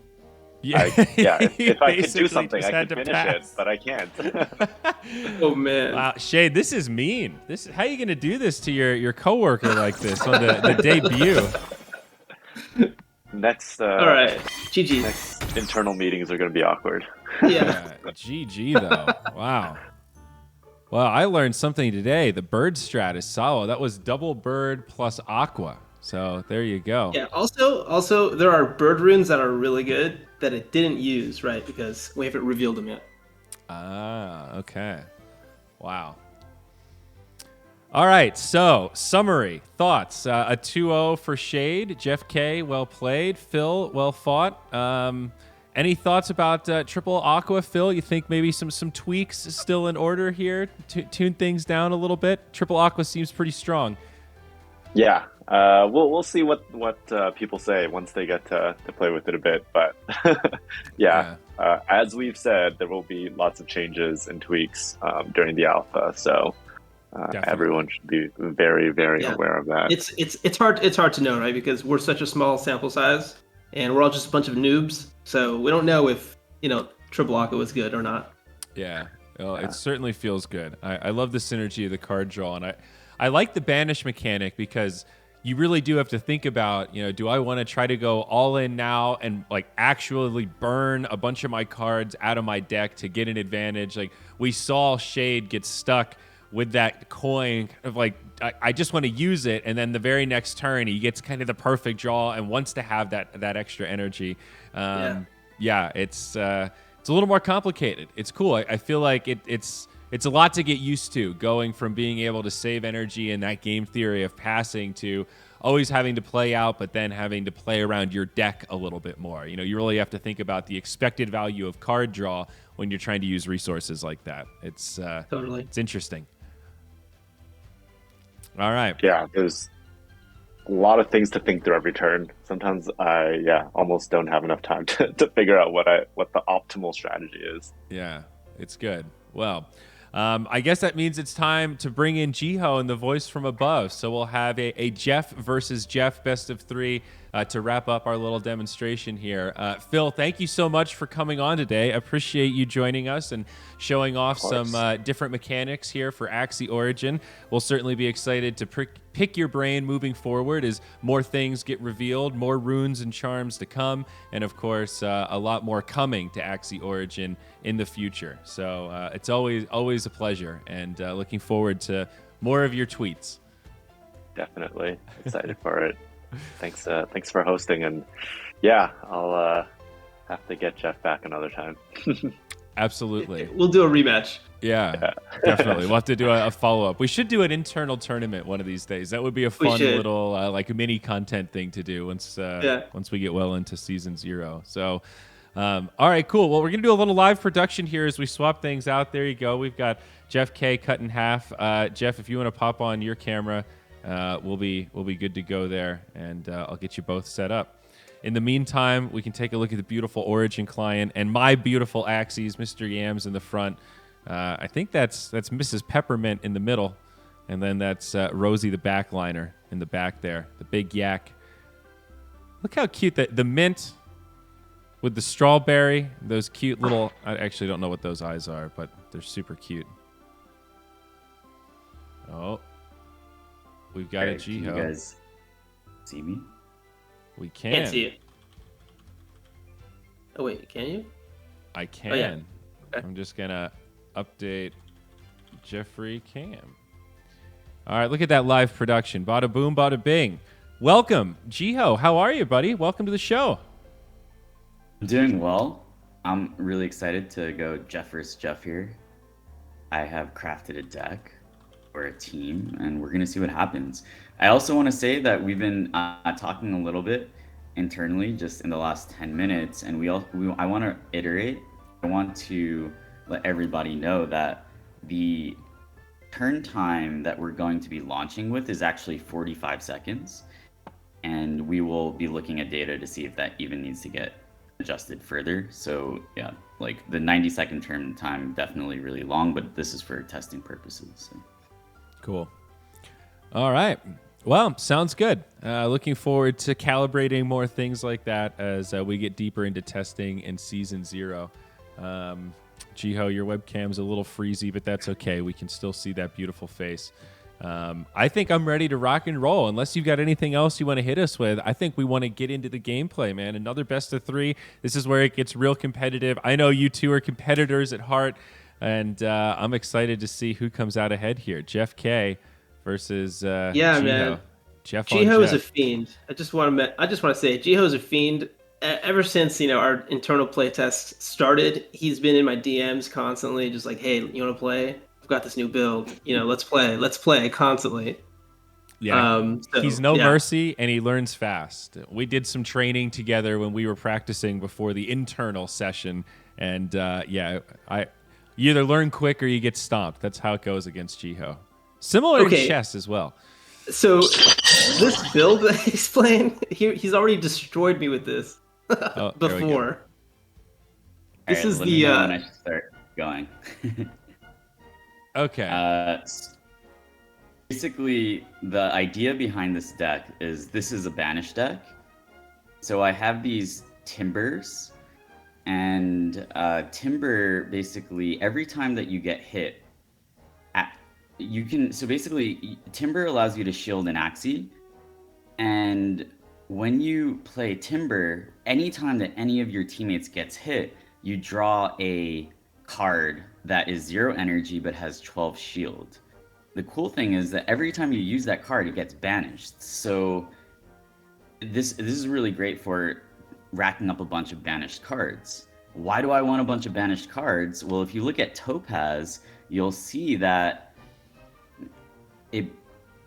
Yeah, If I could basically do something, just I had could to finish it, pass. but I can't. Oh man. Wow, Shade, this is mean. This how you gonna do this to your coworker like this on the debut? Next, All right. GG. next internal meetings are going to be awkward. Yeah. GG though. Wow. Well, I learned something today. The bird strat is solid. That was double bird plus aqua. So there you go. Yeah. Also, there are bird runes that are really good that it didn't use, right? Because we haven't revealed them yet. Ah, okay. Wow. All right, so summary, thoughts. A 2-0 for Shade. Jeff K, well played. Phil, well fought. Any thoughts about Triple Aqua? Phil, you think maybe some tweaks is still in order here? Tune things down a little bit? Triple Aqua seems pretty strong. Yeah, we'll see what people say once they get to play with it a bit. But yeah, as we've said, there will be lots of changes and tweaks during the alpha. So everyone should be very, very aware of that. It's hard to know, right? Because we're such a small sample size, and we're all just a bunch of noobs. So we don't know if Triple Aqua was good or not. Yeah, well, it certainly feels good. I love the synergy of the card draw, and I like the banish mechanic because you really do have to think about, do I want to try to go all in now and like actually burn a bunch of my cards out of my deck to get an advantage? Like we saw Shade get stuck with that coin of like, I just want to use it. And then the very next turn, he gets kind of the perfect draw and wants to have that extra energy. Yeah, it's a little more complicated. It's cool. I feel like it's a lot to get used to, going from being able to save energy in that game theory of passing to always having to play out, but then having to play around your deck a little bit more. You really have to think about the expected value of card draw when you're trying to use resources like that. It's Totally. It's interesting. All right. Yeah, there's a lot of things to think through every turn. Sometimes I almost don't have enough time to figure out what the optimal strategy is. Yeah, it's good. Well, I guess that means it's time to bring in Jiho and the voice from above. So we'll have a Jeff versus Jeff best of 3 to wrap up our little demonstration here. Phil, thank you so much for coming on today. Appreciate you joining us and showing off some different mechanics here for Axie Origin. We'll certainly be excited to pick your brain moving forward as more things get revealed, more runes and charms to come, and of course, a lot more coming to Axie Origin in the future. So it's always a pleasure, and looking forward to more of your tweets. Definitely excited for it. Thanks for hosting, and yeah, I'll have to get Jeff back another time. Absolutely. We'll do a rematch. Yeah, definitely. We'll have to do a follow-up. We should do an internal tournament one of these days. That would be a fun little like a mini content thing to do once we get well into season 0. So all right, cool. Well, we're going to do a little live production here as we swap things out. There you go. We've got Jeff K cut in half. Jeff, if you want to pop on your camera, we'll be good to go there, and I'll get you both set up. In the meantime, we can take a look at the beautiful Origin client and my beautiful Axies, Mr. Yams in the front. I think that's Mrs. Peppermint in the middle, and then that's Rosie the backliner in the back there, the big yak. Look how cute the mint with the strawberry, those cute little. I actually don't know what those eyes are, but they're super cute. Oh, we've got a Jiho. Can you guys see me? We can. Can't see it. Oh wait, can you? I can. Oh, yeah. Okay. I'm just gonna update Jeffrey Cam. All right, look at that live production. Bada boom, bada bing. Welcome, Jiho. How are you, buddy? Welcome to the show. I'm doing well. I'm really excited to go Jeff vs. Jeff here. I have crafted a deck for a team, and we're gonna see what happens. I also want to say that we've been talking a little bit internally just in the last 10 minutes, and I want to iterate. I want to let everybody know that the turn time that we're going to be launching with is actually 45 seconds, and we will be looking at data to see if that even needs to get adjusted further. So yeah, like the 90-second turn time, definitely really long, but this is for testing purposes. So. Cool. All right. Well, sounds good. Looking forward to calibrating more things like that as we get deeper into testing in Season 0. Jiho, your webcam's a little freezy, but that's okay. We can still see that beautiful face. I think I'm ready to rock and roll. Unless you've got anything else you want to hit us with, I think we want to get into the gameplay, man. Another best of 3. This is where it gets real competitive. I know you two are competitors at heart, and I'm excited to see who comes out ahead here. Jeff K versus Jiho. Man. Jeff Jiho is a fiend. I just want to say Jiho is a fiend. Ever since our internal playtest started, he's been in my DMs constantly, just like, "Hey, you want to play? I've got this new build. Let's play constantly." Yeah, he's no mercy, and he learns fast. We did some training together when we were practicing before the internal session, and you either learn quick or you get stomped. That's how it goes against Jiho. Similar to chess as well. So this build that he's playing, he's already destroyed me with this before. This is the when I should start going. Okay. Basically, the idea behind this deck is this is a banish deck. So I have these timbers, and timber basically every time that you get hit, timber allows you to shield an Axie, and when you play timber, anytime that any of your teammates gets hit, you draw a card that is 0 energy but has 12 shield. The cool thing is that every time you use that card, it gets banished. So this is really great for racking up a bunch of banished cards. Why do I want a bunch of banished cards? Well, if you look at Topaz, you'll see that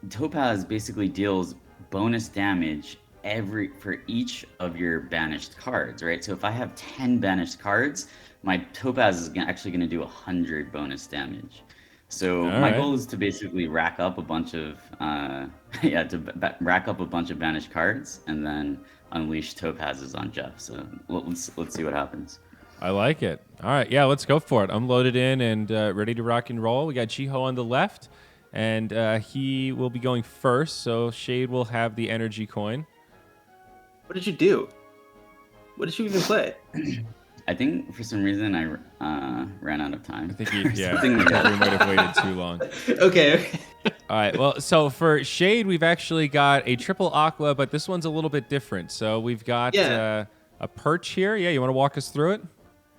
Topaz basically deals bonus damage for each of your banished cards, right? So if I have 10 banished cards, my Topaz is actually going to do 100 bonus damage. So my goal is to basically rack up a bunch of rack up a bunch of banished cards and then unleash Topazes on Jeff. So let's see what happens. I like it. All right, yeah, let's go for it. I'm loaded in and ready to rock and roll. We got Jiho on the left, and he will be going first. So Shade will have the energy coin. What did you do? What did you even play? I think for some reason I ran out of time. I think we might have waited too long. Okay. All right. Well, so for Shade, we've actually got a triple aqua, but this one's a little bit different. So we've got a perch here. Yeah, you want to walk us through it?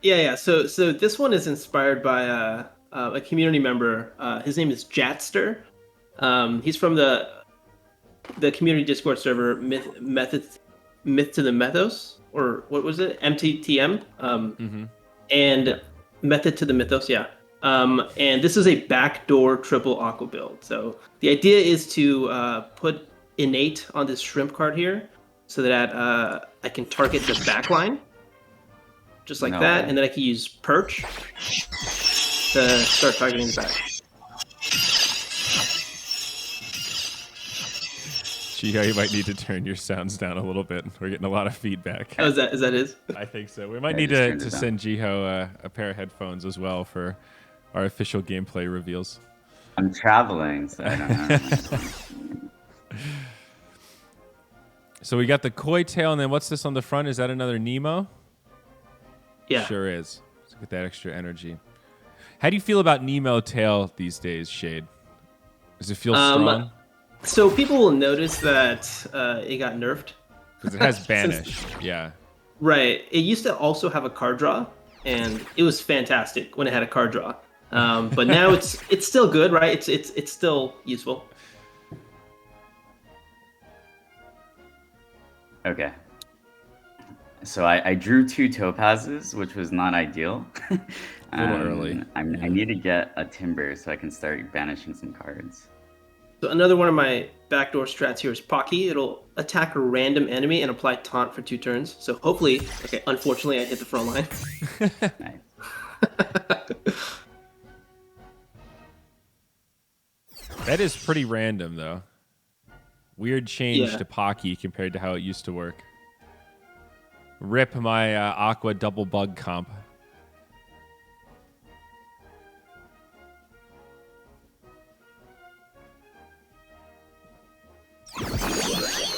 Yeah. So this one is inspired by a community member. His name is Jatster. He's from the community Discord server Myth to the Mythos, or what was it? MTTM. And Method to the Mythos, yeah. And this is a backdoor triple aqua build. So the idea is to put innate on this shrimp card here, so that I can target the backline, just like that, and then I can use perch to start targeting the back. Jiho, you might need to turn your sounds down a little bit. We're getting a lot of feedback. Oh, is that it? I think so. We might need to send Jiho a pair of headphones as well for our official gameplay reveals. I'm traveling, so I don't know. So we got the koi tail, and then what's this on the front? Is that another Nemo? Yeah. Sure is. Let's get that extra energy. How do you feel about Nemo tail these days, Shade? Does it feel strong? So people will notice that it got nerfed. Because it has banish. Yeah. Right. It used to also have a card draw, and it was fantastic when it had a card draw. But now it's still good, right? It's still useful. Okay. So I drew 2 topazes, which was not ideal. A little early. I need to get a timber so I can start banishing some cards. So another one of my backdoor strats here is Pocky. It'll attack a random enemy and apply taunt for 2 turns. So hopefully, okay, unfortunately I hit the front line. Nice. That is pretty random, though. Weird change Yeah. to Pocky compared to how it used to work. Rip my Aqua double bug comp.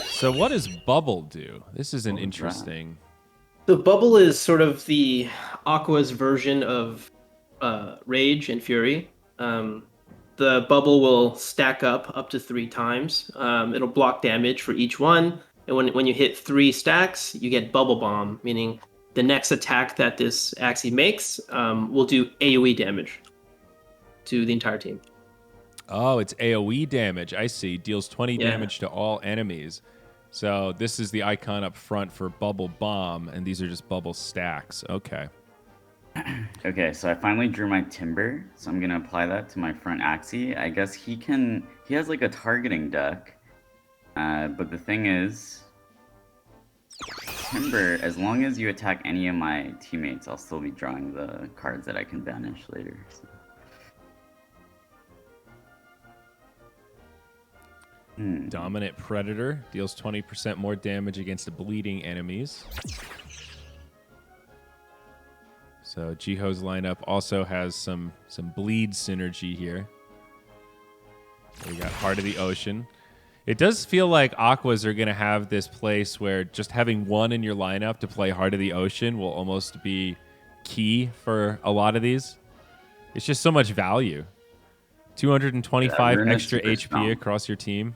So what does Bubble do? This is an interesting... So Bubble is sort of the Aqua's version of Rage and Fury. The bubble will stack up to 3 times. It'll block damage for each one. And when you hit 3 stacks, you get Bubble Bomb, meaning the next attack that this Axie makes will do AoE damage to the entire team. Oh, it's AoE damage. I see. Deals 20 Yeah. damage to all enemies. So this is the icon up front for Bubble Bomb, and these are just bubble stacks. Okay. Okay, so I finally drew my timber, so I'm gonna apply that to my front Axie. I guess he has like a targeting deck, but the thing is, timber, as long as you attack any of my teammates, I'll still be drawing the cards that I can banish later. So. Dominant Predator deals 20% more damage against bleeding enemies. So Jiho's lineup also has some bleed synergy here. So we got Heart of the Ocean. It does feel like Aquas are going to have this place where just having one in your lineup to play Heart of the Ocean will almost be key for a lot of these. It's just so much value. 225 Rune is extra super HP strong. across your team.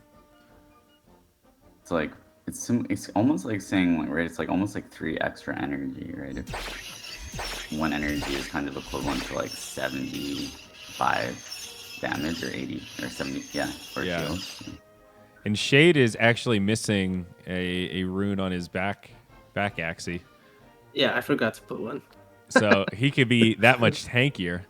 It's like it's almost like saying like right. It's like almost like 3 extra energy, right? If 1 energy is kind of equivalent to like 75 damage or 80 or 70, or Yeah. shield. And Shade is actually missing a rune on his back axie. Yeah, I forgot to put one. So he could be that much tankier.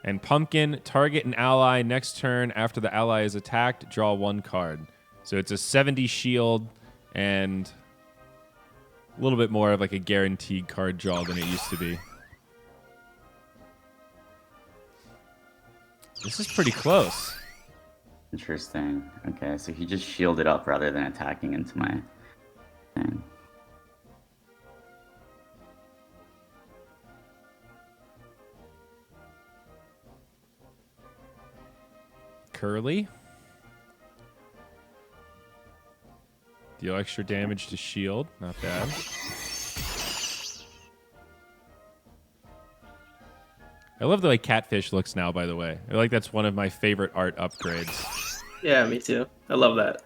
And Pumpkin, target an ally next turn after the ally is attacked, draw 1 card. So it's a 70 shield and a little bit more of like a guaranteed card draw than it used to be. This is pretty close. Interesting. Okay, so he just shielded up rather than attacking into my thing. Curly. Deal extra damage to shield. Not bad. I love the way Catfish looks now, by the way. I feel like that's one of my favorite art upgrades. Yeah, me too. I love that.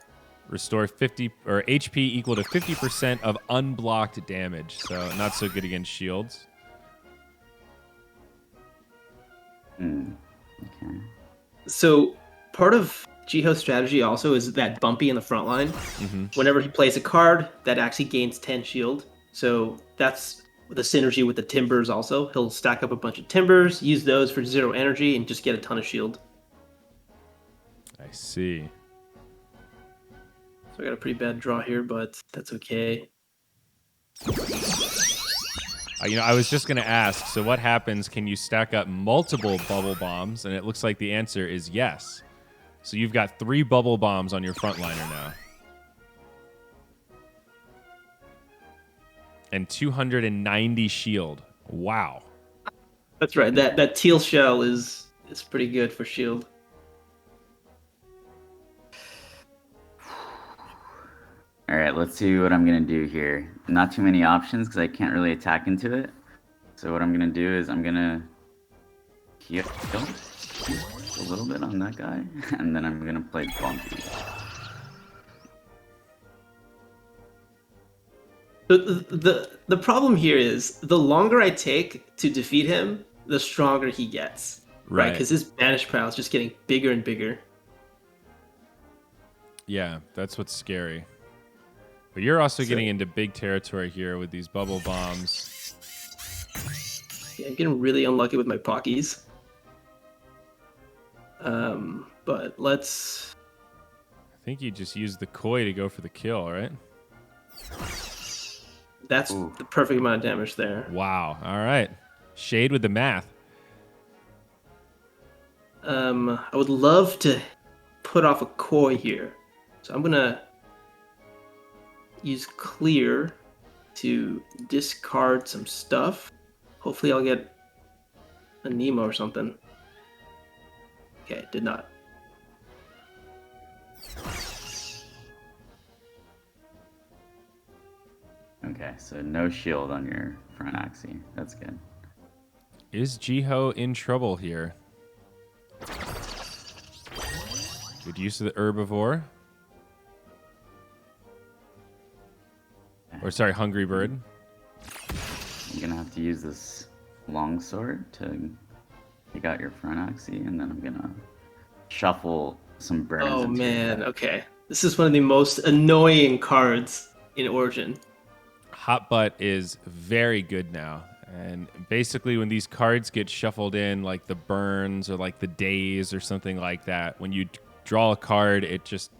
Restore 50 or HP equal to 50% of unblocked damage. So not so good against shields. Okay. So part of Jiho's strategy also is that bumpy in the front line. Whenever he plays a card, that actually gains 10 shield. So that's the synergy with the timbers also. He'll stack up a bunch of timbers, use those for 0 energy, and just get a ton of shield. I see. So I got a pretty bad draw here, but that's okay. I was just going to ask, so what happens? Can you stack up multiple bubble bombs? And it looks like the answer is yes. So you've got 3 bubble bombs on your frontliner now. And 290 shield. Wow. That's right. That teal shell is pretty good for shield. All right, let's see what I'm gonna do here. Not too many options because I can't really attack into it. So what I'm gonna do is I'm gonna heal a little bit on that guy, and then I'm gonna play Bumpy. The problem here is the longer I take to defeat him, the stronger he gets. Right? Because his banish pile is just getting bigger and bigger. Yeah, that's what's scary. But you're also getting into big territory here with these bubble bombs. Yeah, I'm getting really unlucky with my Pockies. But let's... I think you just used the Koi to go for the kill, right? That's the perfect amount of damage there. Wow. All right. Shade with the math. I would love to put off a Koi here. So I'm going to use Clear to discard some stuff. Hopefully I'll get a Nemo or something. Okay, did not. Okay, so no shield on your front Axie. That's good. Is Jiho in trouble here? Good use of the herbivore. Or sorry, hungry bird. I'm gonna have to use this longsword to take out your front Axie, and then I'm gonna shuffle some burns. Oh into man, your deck. okay. This is one of the most annoying cards in Origin. Hot Butt is very good now. And basically when these cards get shuffled in, like the burns or like the days or something like that, when you draw a card, it just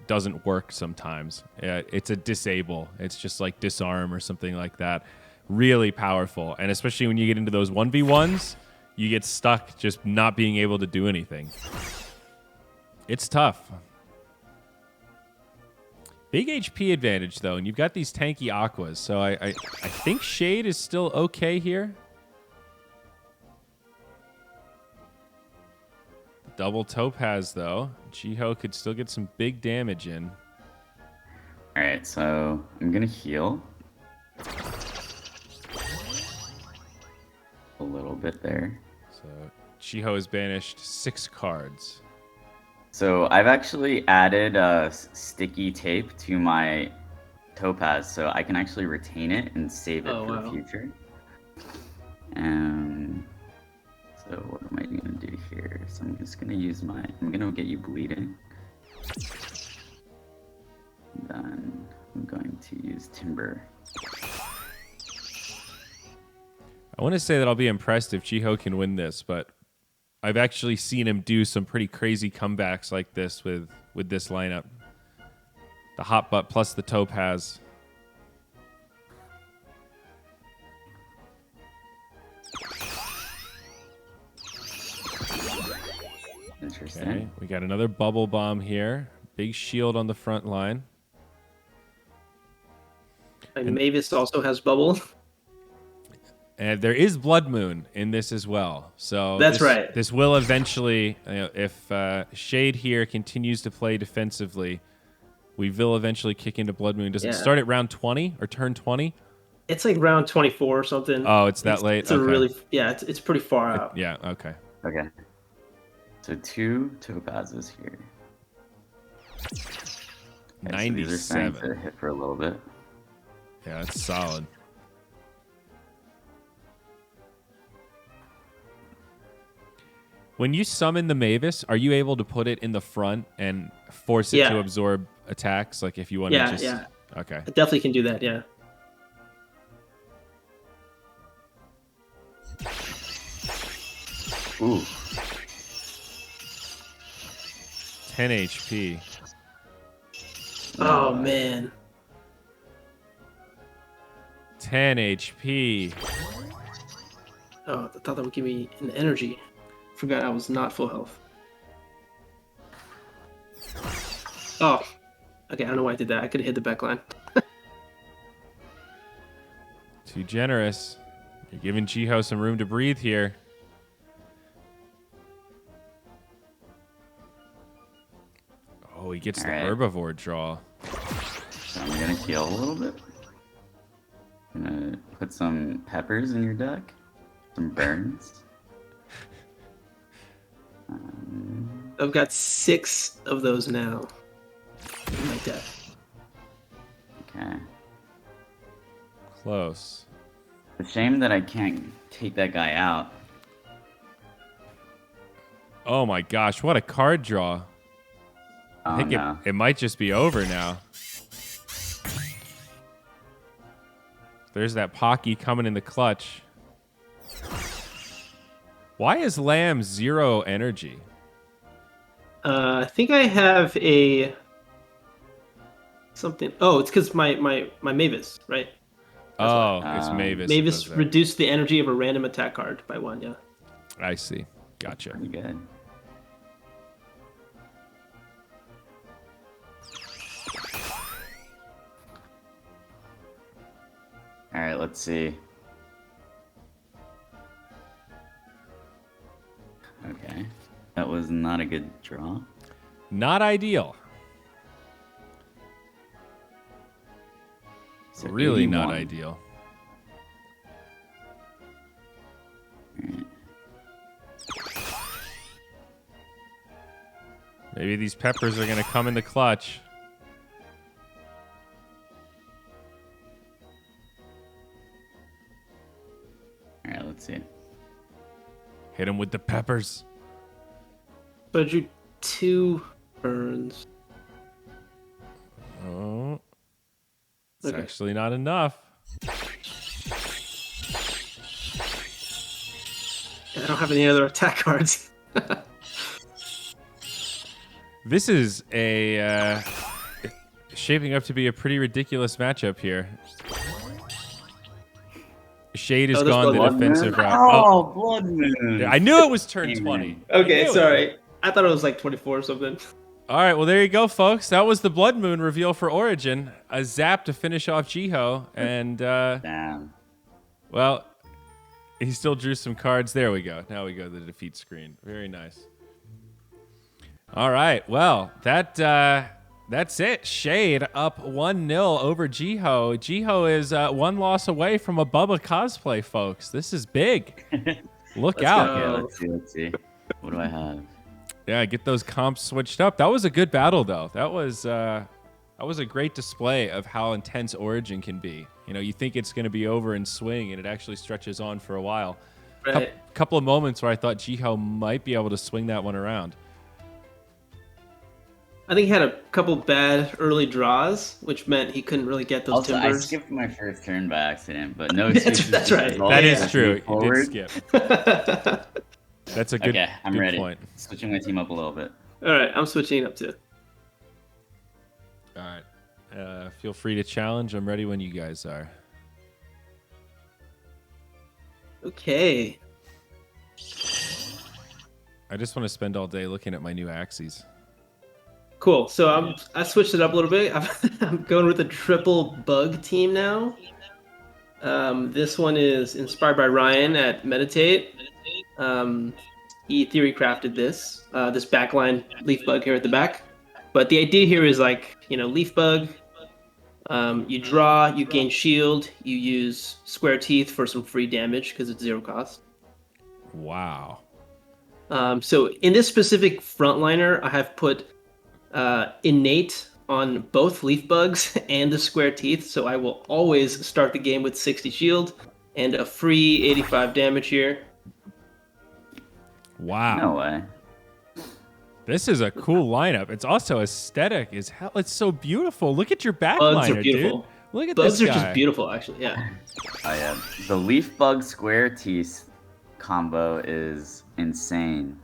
doesn't work sometimes. It's a disable. It's just like disarm or something like that. Really powerful. And especially when you get into those 1v1s, you get stuck just not being able to do anything. It's tough. Big HP advantage, though, and you've got these tanky Aquas, so I think Shade is still okay here. Double Topaz, though. Jiho could still get some big damage in. All right, so I'm gonna heal a little bit there. So Jiho has banished 6 cards. So I've actually added sticky tape to my Topaz, so I can actually retain it and save it for the future. So what am I gonna do here? So I'm just gonna use I'm gonna get you bleeding. Then I'm going to use Timber. I want to say that I'll be impressed if Jiho can win this, but I've actually seen him do some pretty crazy comebacks like this with this lineup. The Hot Butt plus the Topaz. Interesting. Okay, we got another bubble bomb here. Big shield on the front line. And Mavis also has bubble. And there is Blood Moon in this as well. So that's right. This will eventually, if Shade here continues to play defensively, we will eventually kick into Blood Moon. Does it start at round 20 or turn 20? It's like round 24 or something. Oh, it's that late? It's a really, it's pretty far out. Yeah, okay. Okay. So 2 Topazes here. Okay, 97. So these are starting to hit for a little bit. Yeah, that's solid. When you summon the Mavis, are you able to put it in the front and force it to absorb attacks? Like if you want to just... Yeah. Okay. I definitely can do that, yeah. Ooh. 10 HP. Oh, man. 10 HP. Oh, I thought that would give me an energy. Forgot I was not full health. Oh. Okay, I don't know why I did that. I could have hit the back line. Too generous. You're giving Jiho some room to breathe here. Oh, he gets All the right. herbivore draw. So I'm gonna heal a little bit. I'm gonna put some peppers in your deck. Some burns. I've got 6 of those now in my deck. Okay. Close. It's a shame that I can't take that guy out. Oh my gosh, what a card draw. I Oh think no. it might just be over now. There's that Pocky coming in the clutch. Why is Lamb 0 energy? I think I have a something. Oh, it's because my Mavis, right? Oh, it's Mavis. that does Mavis that. reduced the energy of a random attack card by 1. Yeah. I see. Gotcha. Pretty good. All right, let's see. Okay. That was not a good draw. Not ideal. So Really not 81. ideal. Alright. Maybe these peppers are going to come in the clutch. All right, let's see. Hit him with the peppers. So I drew 2 burns. Oh. It's Okay. actually not enough. I don't have any other attack cards. This is a shaping up to be a pretty ridiculous matchup here. Shade has Oh, there's gone the Blood Moon. defensive route. Oh, Blood Moon. I knew it was turn Amen. 20. I Okay, knew it. sorry. I thought it was like 24 or something. All right, well, there you go, folks. That was the Blood Moon reveal for Origin. A zap to finish off Jiho. And, Damn. well, he still drew some cards. There we go. Now we go to the defeat screen. Very nice. All right, well, that's it. Shade up 1-0 over Jiho. Jiho is 1 loss away from a Bubba cosplay, folks. This is big. Look Let's out. go. Okay, let's see. What do I have? Yeah, get those comps switched up. That was a good battle, though. That was a great display of how intense Origin can be. You know, you think it's going to be over in swing, and it actually stretches on for a while. Right. Couple of moments where I thought Jiho might be able to swing that one around. I think he had a couple bad early draws, which meant he couldn't really get those Also, I timbers. skipped my first turn by accident, but no That's- excuses. that's This right. is all That yeah. is pushing true. You forward. did skip. That's a good, Okay, I'm good ready. point. Switching my team up a little bit. All right, I'm switching up too. All right. Feel free to challenge. I'm ready when you guys are. Okay. I just want to spend all day looking at my new axes. Cool. So I switched it up a little bit. I'm going with a triple bug team now. This one is inspired by Ryan at Meditate. He theory crafted this backline leaf bug here at the back. But the idea here is like, leaf bug. You draw, you gain shield, you use square teeth for some free damage because it's 0 cost. Wow. So in this specific frontliner, I have put innate on both leaf bugs and the square teeth, so I will always start the game with 60 shield and a free 85 damage here. Wow. No way. This is a cool lineup. It's also aesthetic as hell. It's so beautiful. Look at your Bugs backliner, are dude. beautiful. Look at Bugs this are guy. just beautiful, actually. Yeah. Oh yeah, the leaf bug square teeth combo is insane.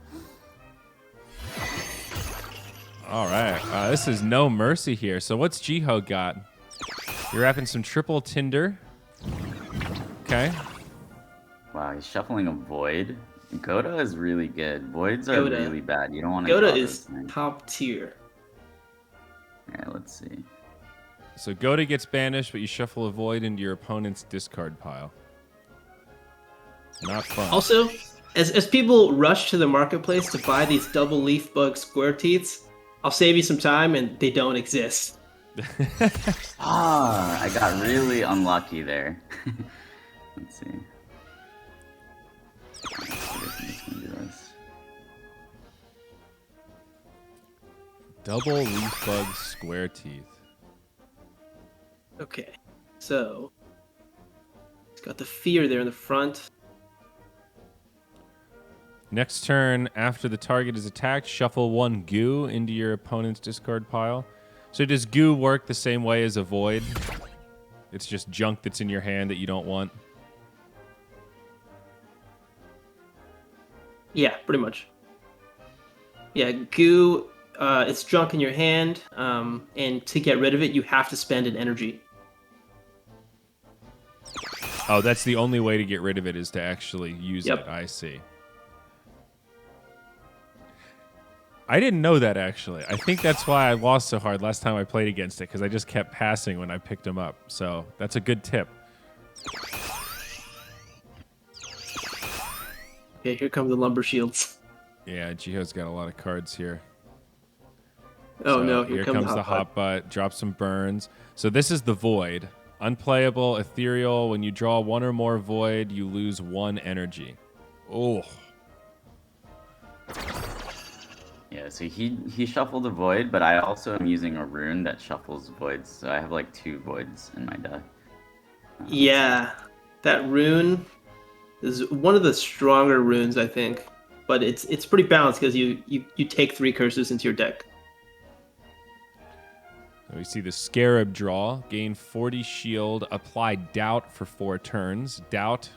All right. This is no mercy here. So what's Jiho got? You're wrapping some triple Tinder. Okay. Wow, he's shuffling a void. Goda is really good. Voids are Goda. really bad. You don't want to. Yoda is top tier. Alright, let's see. So Goda gets banished, but you shuffle a void into your opponent's discard pile. Not fun. Also, as people rush to the marketplace to buy these double leaf bug square teeths, I'll save you some time, and they don't exist. Ah, I got really unlucky there. Let's see. I guess I'm just gonna do this. Double leaf bug square teeth. Okay, so it's got the fear there in the front. Next turn, after the target is attacked, shuffle 1 goo into your opponent's discard pile. So does goo work the same way as a void? It's just junk that's in your hand that you don't want. Yeah, pretty much. Yeah, goo. It's junk in your hand, and to get rid of it, you have to spend an energy. Oh, that's the only way to get rid of it is to actually use Yep. it. I see. I didn't know that, actually. I think that's why I lost so hard last time I played against it, because I just kept passing when I picked him up. So that's a good tip. Okay, here come the lumber shields. Yeah, Jiho's got a lot of cards here. Oh So no, here comes the hot butt. Drop some burns. So this is the void. Unplayable, ethereal. When you draw 1 or more void, you lose 1 energy. Oh. Yeah, so he shuffled a void, but I also am using a rune that shuffles voids. So I have like 2 voids in my deck. Yeah, that rune is one of the stronger runes, I think. But it's pretty balanced because you take 3 curses into your deck. We see the Scarab draw. Gain 40 shield. Apply Doubt for 4 turns. Doubt.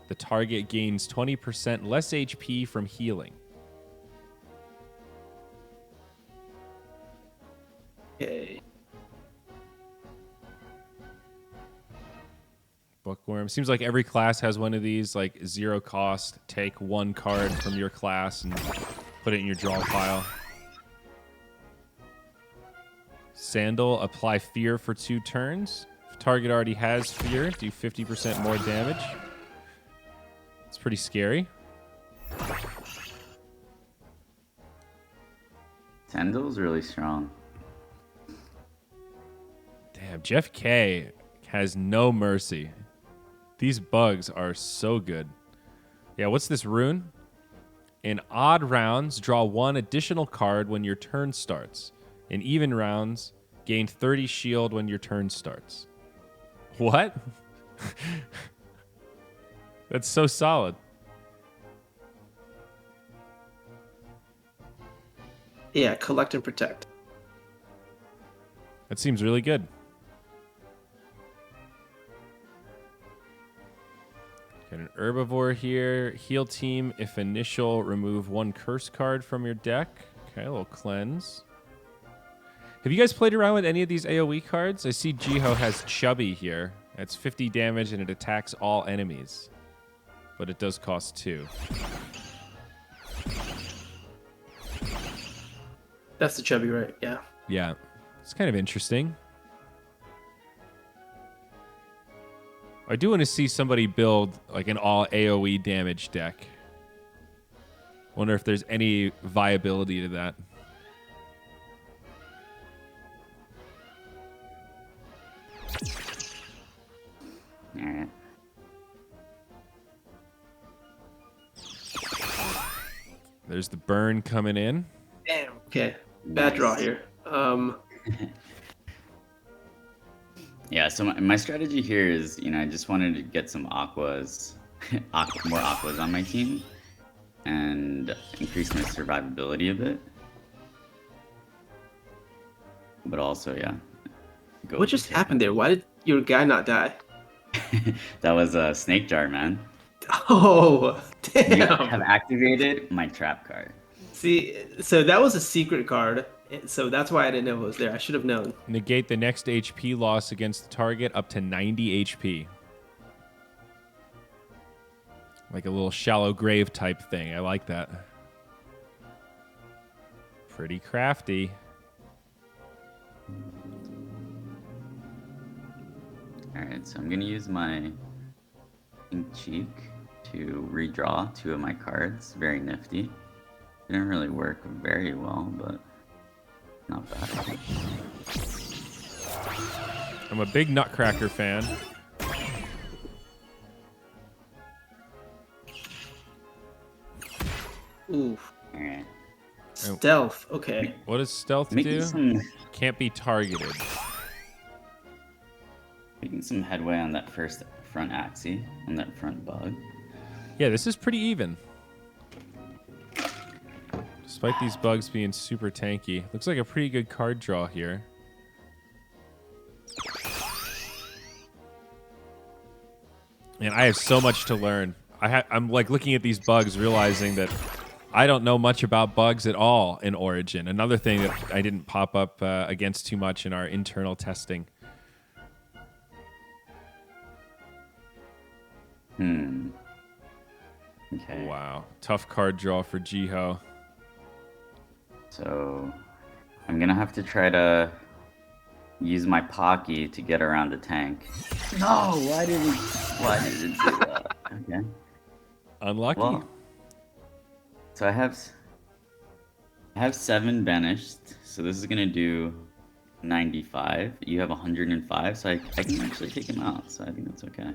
The target gains 20% less HP from healing. Okay. Bookworm. Seems like every class has one of these, like 0 cost. Take 1 card from your class and put it in your draw pile. Sandal. Apply Fear for 2 turns. If target already has Fear, do 50% more damage. It's pretty scary. Sandal's really strong. Damn, Jeff K has no mercy. These bugs are so good. Yeah, what's this rune? In odd rounds, draw 1 additional card when your turn starts. In even rounds, gain 30 shield when your turn starts. What? That's so solid. Yeah, collect and protect. That seems really good. Got an herbivore here. Heal team, if initial, remove 1 curse card from your deck. Okay, a little cleanse. Have you guys played around with any of these AoE cards? I see Jiho has Chubby here. That's 50 damage and it attacks all enemies. But it does cost 2. That's the chubby, right? Yeah. Yeah, it's kind of interesting. I do want to see somebody build like an all AoE damage deck. Wonder if there's any viability to that. Alright. There's the burn coming in. Damn. Okay. Bad draw here. Yeah, so my strategy here is, I just wanted to get some aquas, more aquas on my team, and increase my survivability a bit. But also, yeah. What just happened there? Why did your guy not die? That was a snake jar, man. Oh, You damn. have activated my trap card. See, so that was a secret card. So that's why I didn't know it was there. I should have known. Negate the next HP loss against the target up to 90 HP. Like a little shallow grave type thing. I like that. Pretty crafty. Alright, so I'm going to use my Ink Cheek to redraw 2 of my cards. Very nifty. Didn't really work very well, but Not bad. I'm a big Nutcracker fan. Ooh. All right. Stealth. Okay. What does stealth Making do? some Can't be targeted. making some headway on that first front axis, on that front bug. Yeah, this is pretty even. Despite these bugs being super tanky. Looks like a pretty good card draw here. Man, I have so much to learn. I'm like looking at these bugs, realizing that I don't know much about bugs at all in Origin. Another thing that I didn't pop up against too much in our internal testing. Okay. Wow. Tough card draw for Jiho. So I'm gonna have to try to use my Pocky to get around the tank. No, why did it do that? Okay. Unlucky. Well, so I have 7 banished, so this is gonna do 95. You have 105, so I can actually take him out, so I think that's okay.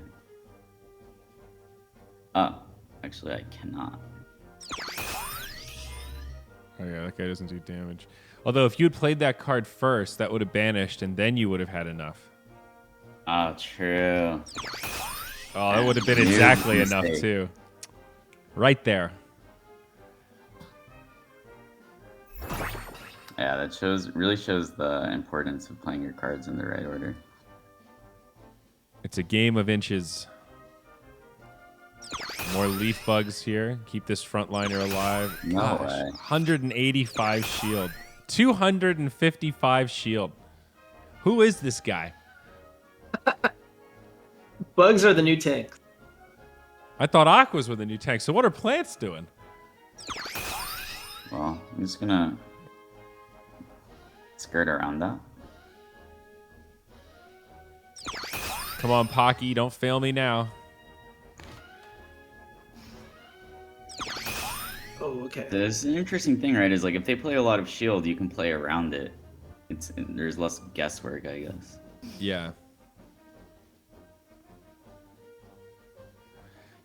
Oh, actually I cannot. Oh yeah, that guy doesn't do damage. Although if you had played that card first, that would have banished, and then you would have had enough. Oh, true. Oh, that would have been Huge exactly enough mistake. too. Right there. Yeah, that really shows the importance of playing your cards in the right order. It's a game of inches. More leaf bugs here. Keep this frontliner alive. No Gosh, way. 185 shield. 255 shield. Who is this guy? Bugs are the new tanks. I thought aquas were the new tank. So what are plants doing? Well, I'm just gonna skirt around that. Come on, Pocky. Don't fail me now. Oh, okay. There's an interesting thing, right? Is like if they play a lot of shield, you can play around it. There's less guesswork, I guess. Yeah.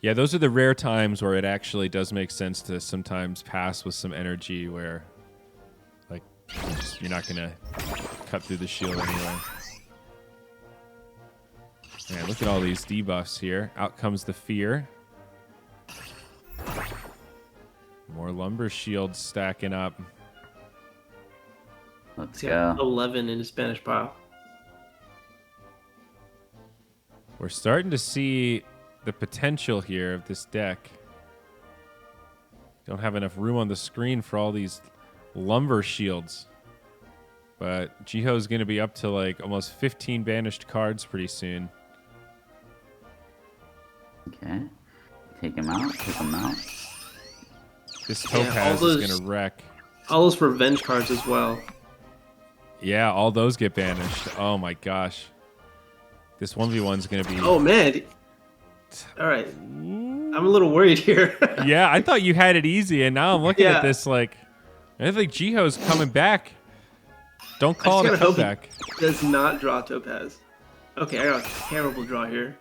Yeah, those are the rare times where it actually does make sense to sometimes pass with some energy where, like, you're not going to cut through the shield anyway. Man, look at all these debuffs here. Out comes the fear. More lumber shields stacking up. Let's He's got go. 11 in his Spanish pile. We're starting to see the potential here of this deck. Don't have enough room on the screen for all these lumber shields. But Jiho's going to be up to like almost 15 banished cards pretty soon. Okay. Take him out. Take him out. This Yeah, Topaz all is those- going to wreck. All those revenge cards as well. Yeah, all those get banished. Oh my gosh. This 1v1 is going to be... Oh, man. All right. I'm a little worried here. Yeah, I thought you had it easy, and now I'm looking Yeah. at this like... I think Jiho's coming back. Don't I call just it a gotta hope he comeback. does not draw Topaz. Okay, I got a terrible draw here.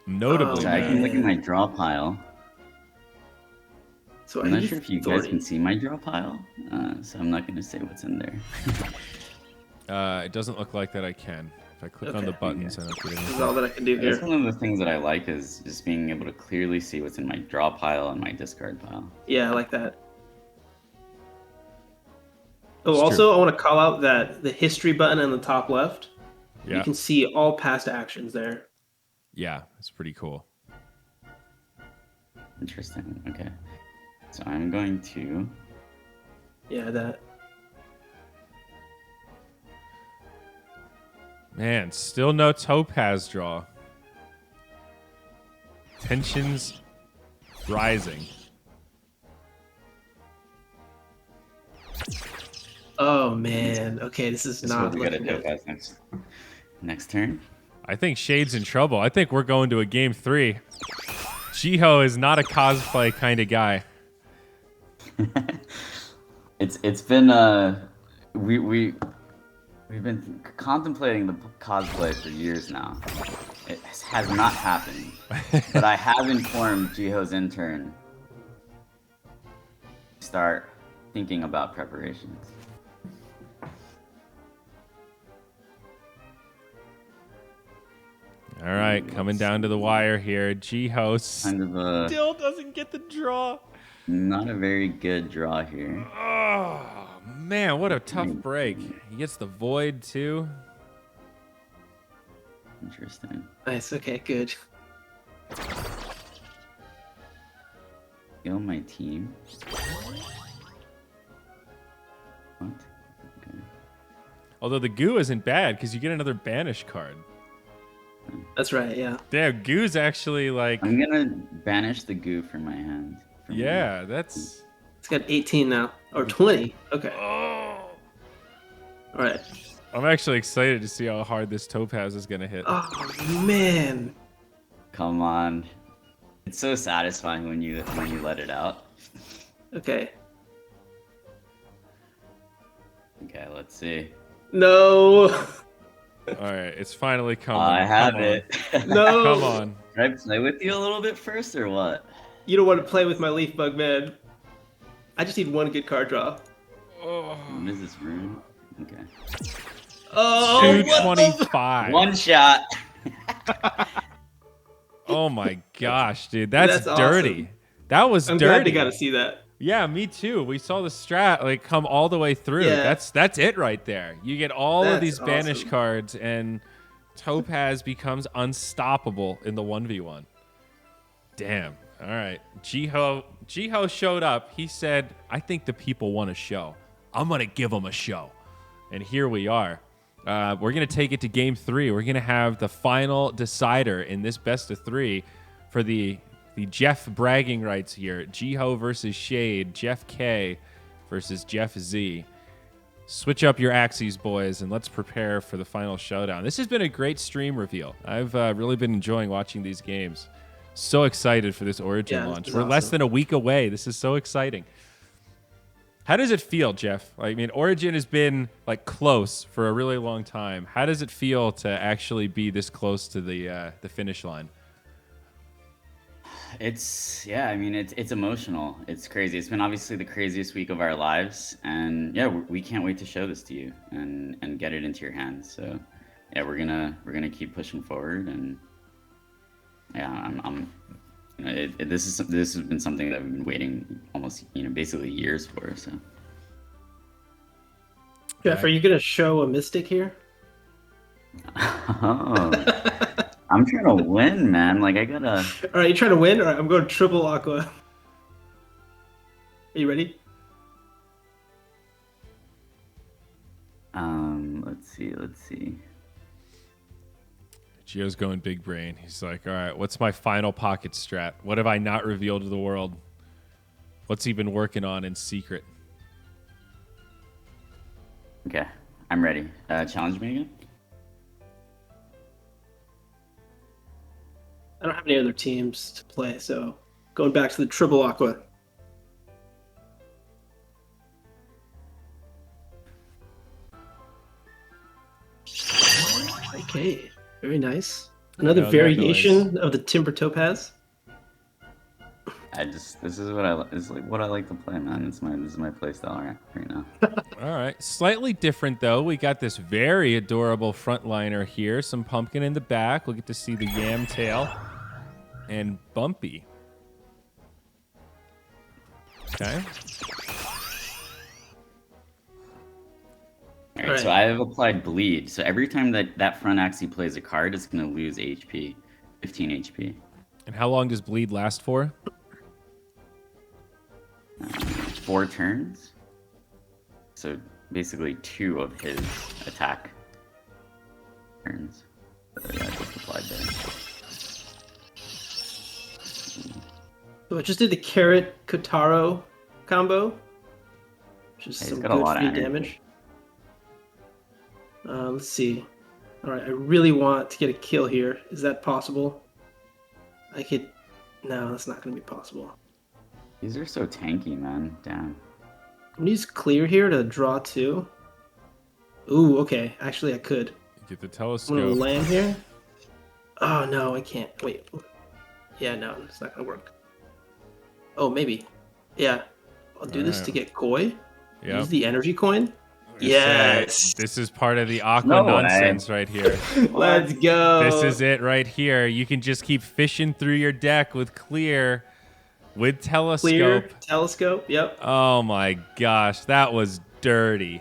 Notably So I bad. can look at my draw pile. So I'm I not use sure if you guys Thorny. can see my draw pile, so I'm not going to say what's in there. It doesn't look like that I can. If I click on the Okay. buttons, I don't get This is anything. all that I can do That's here. one of the things that I like is just being able to clearly see what's in my draw pile and my discard pile. Yeah, I like that. Oh, It's also, I want to call out that the history button in the top left, you Yeah, can see all past actions there. yeah, it's pretty cool. Interesting. Okay. So I'm going to... Yeah, that. Man, still no Topaz draw. Tensions rising. Oh, man. Okay, this is This not will get a looking good. Topaz next turn. I think Shade's in trouble. I think we're going to a game 3. Jiho is not a cosplay kind of guy. It's been we've been contemplating the cosplay for years now. It has not happened, but I have informed Jiho's intern to start thinking about preparations. All right, coming down to the wire here. Jiho Kind of a still doesn't get the draw. not a very good draw here. Oh, man, what a tough break. He gets the void, too. Interesting. Nice. Okay, good. Kill my team. What? Okay. Although the goo isn't bad because you get another banish card. That's right. Yeah. Damn, goo's actually like... I'm gonna banish the goo from my hand. Yeah, that's... It's got 18 now, or 20. Okay. Oh. All right. I'm actually excited to see how hard this Topaz is going to hit. Oh man. Come on. It's so satisfying when you let it out. Okay. Okay, let's see. No. All right, it's finally coming. I have Come on. it. No. Come on. Can I play with you a little bit first, or what? You don't want to play with my leaf bug, man. I just need one good card draw. Oh. What is this rune? Okay. Oh, 225. One shot. Oh my gosh, dude. That's That's dirty. awesome. That was I'm dirty. glad they got to see that. Yeah, me too. We saw the strat like come all the way through. Yeah. That's it right there. You get all of That's these banish awesome. cards and Topaz becomes unstoppable in the 1v1. Damn. All right. Jiho showed up. He said, "I think the people want a show. I'm going to give them a show." And here we are. We're going to take it to game 3. We're going to have the final decider in this best of 3 for the Jeff bragging rights here. Jiho versus Shade. Jeff K versus Jeff Z. Switch up your axes, boys, and let's prepare for the final showdown. This has been a great stream reveal. I've really been enjoying watching these games. So excited for this Origin Yeah, launch. this is We're less awesome. than a week away. This is so exciting. How does it feel, Jeff? I mean, Origin has been like close for a really long time. How does it feel to actually be this close to the finish line? It's it's emotional. It's crazy. It's been obviously the craziest week of our lives, and yeah, we can't wait to show this to you and get it into your hands. So yeah, we're gonna keep pushing forward, and yeah, I'm this has been something that we've been waiting almost basically years for. So Jeff, are you gonna show a mystic here? oh, I'm trying to win, man. Like I gotta. All right, you trying to win? All right, I'm going triple aqua. Are you ready? Let's see. Gio's going big brain. He's like, all right, what's my final pocket strat? What have I not revealed to the world? What's he been working on in secret? Okay, I'm ready. Challenge me again. I don't have any other teams to play, so going back to the triple aqua. Okay, very nice. Another that variation of the Timber Topaz. This is what I like to play, man. This is my play style right now. All right. Slightly different, though. We got this very adorable frontliner here. Some pumpkin in the back. We'll get to see the yam tail and Bumpy. Okay. All right, so I have applied bleed. So every time that front axis plays a card, it's going to lose HP, 15 HP. And how long does bleed last for? 4 turns. So basically 2 of his attack turns. So yeah, just applied there. So I just did the Carrot Kotaro combo, which is He's some got a good lot of free energy. damage. Let's see. All right, I really want to get a kill here. Is that possible? I could. No, that's not going to be possible. These are so tanky, man. Damn. gonna use clear here to draw 2. Ooh, okay. Actually, I could. Get the I'm gonna telescope. land here. Oh no, I can't. Wait. Yeah, no, it's not gonna work. Oh, maybe. Yeah. I'll do this to Alright. get koi. Yep. Use the energy coin. Say, Yes. this is part of the aqua No way. nonsense right here. Let's go. This is it right here. You can just keep fishing through your deck with clear, with telescope. Clear telescope. Yep. Oh my gosh, that was dirty.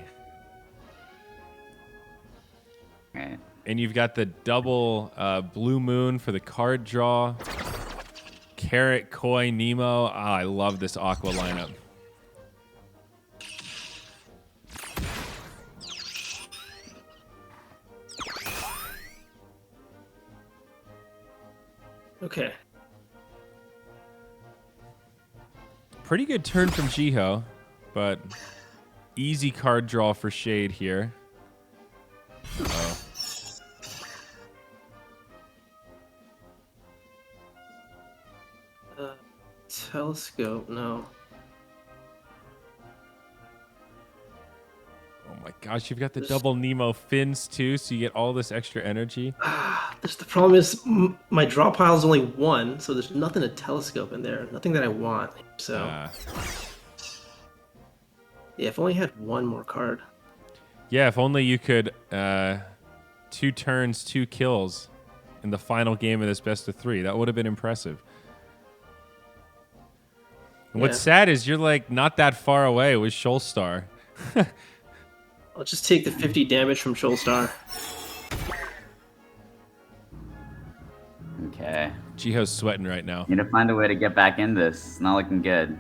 Alright. And you've got the double blue moon for the card draw. Carrot, koi, Nemo. Oh, I love this aqua lineup. Okay. Pretty good turn from Jiho, but easy card draw for Shade here. Uh-oh. Telescope. No. Oh my gosh, you've got the double Nemo fins too, so you get all this extra energy. The problem is my draw pile is only 1, so there's nothing to telescope in there. Nothing that I want. So yeah, if only I had 1 more card. Yeah, if only you could 2 turns, 2 kills in the final game of this best of 3. That would have been impressive. And what's sad is you're like not that far away with Shoalstar. I'll just take the 50 damage from Shoalstar. Okay. Jiho's sweating right now. Need to find a way to get back in this. It's not looking good.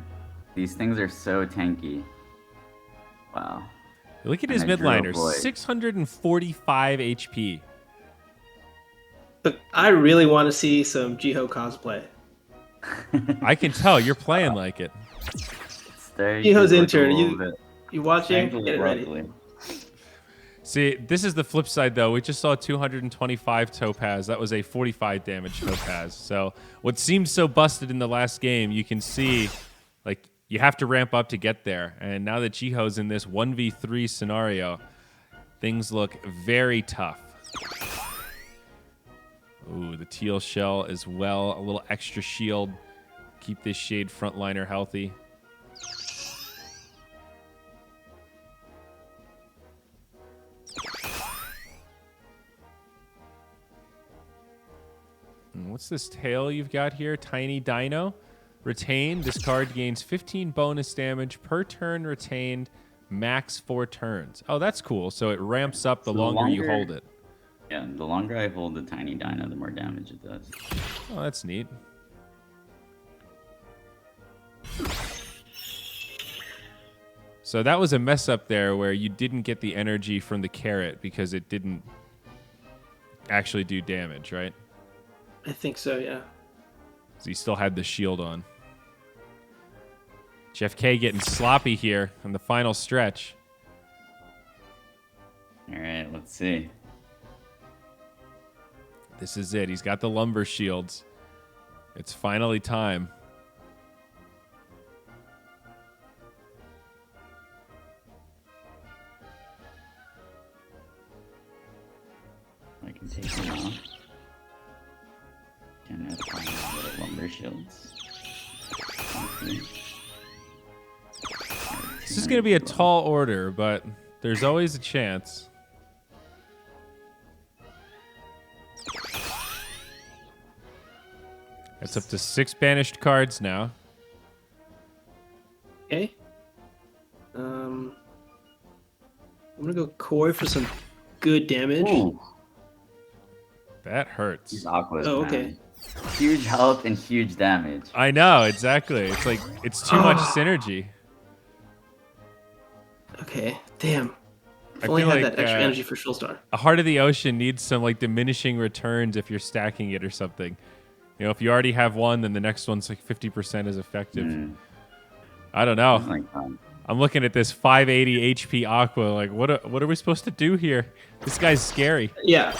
These things are so tanky. Wow. Look at And his I drew a midliners, void. 645 HP. But I really want to see some Jiho cosplay. I can tell you're playing like it. Jiho's intern. You watching? Strangely Get it ready. lovely. See, this is the flip side, though. We just saw 225 Topaz. That was a 45 damage Topaz. So what seemed so busted in the last game, you can see, like, you have to ramp up to get there. And now that Jiho's in this 1v3 scenario, things look very tough. Ooh, the teal shell as well. A little extra shield. Keep this Shade frontliner healthy. And what's this tail you've got here? Tiny Dino. Retained. This card gains 15 bonus damage per turn retained. Max 4 turns. Oh, that's cool. So it ramps up the longer you hold it. Yeah, the longer I hold the tiny dino, the more damage it does. Oh, that's neat. So that was a mess up there where you didn't get the energy from the carrot because it didn't actually do damage, right? I think so, yeah. So you still had the shield on. Jeff K getting sloppy here on the final stretch. All right, let's see. This is it. He's got the lumber shields. It's finally time. I can take them off. Can I find little lumber shields? Okay. This is going to be a tall order, but there's always a chance. That's up to 6 banished cards now. Okay. I'm gonna go Koi for some good damage. Ooh, That hurts. these aquas. Oh, man. okay. Huge health and huge damage. I know, exactly. It's like, it's too much synergy. Okay. Damn. I If only feel had like that extra energy for Shoalstar. a Heart of the Ocean needs some like diminishing returns if you're stacking it or something. You know, if you already have one, then the next one's like 50% as effective. I don't know. Oh my God. I'm looking at this 580 HP Aqua. Like, what are we supposed to do here? This guy's scary. Yeah.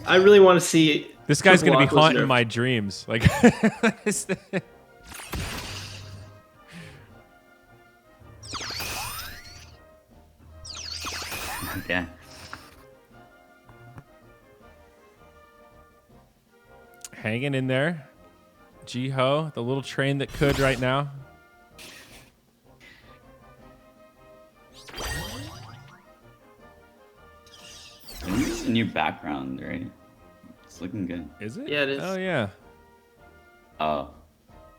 I really want to see. This guy's Triple going to be Aqua's haunting nerfed. my dreams. Like, is that- Okay. Hanging in there. Jiho, the little train that could right now. This is a new background, right? It's looking good. Is it? Yeah, it is. Oh, yeah. Oh,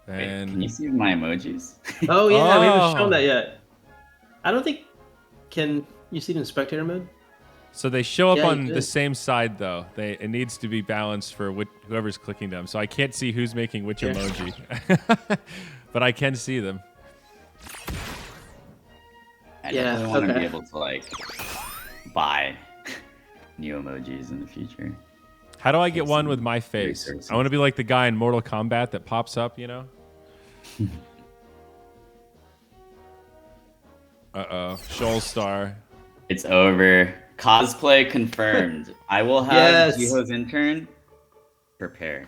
wait, And can you see my emojis? Oh yeah, we haven't shown Oh. that yet. I don't think. Can you see it in spectator mode? so they show up Yeah, you on the did. same side, though. It needs to be balanced for whoever's clicking them. So I can't see who's making which Yeah. emoji. But I can see them. I Yeah, definitely want to okay. be able to like buy new emojis in the future. How do I get Take one some with my face? resources. I want to be like the guy in Mortal Kombat that pops up, you know? Uh-oh. Shoal Star. It's over. Cosplay confirmed. I will have Yes. Jiho's intern prepare.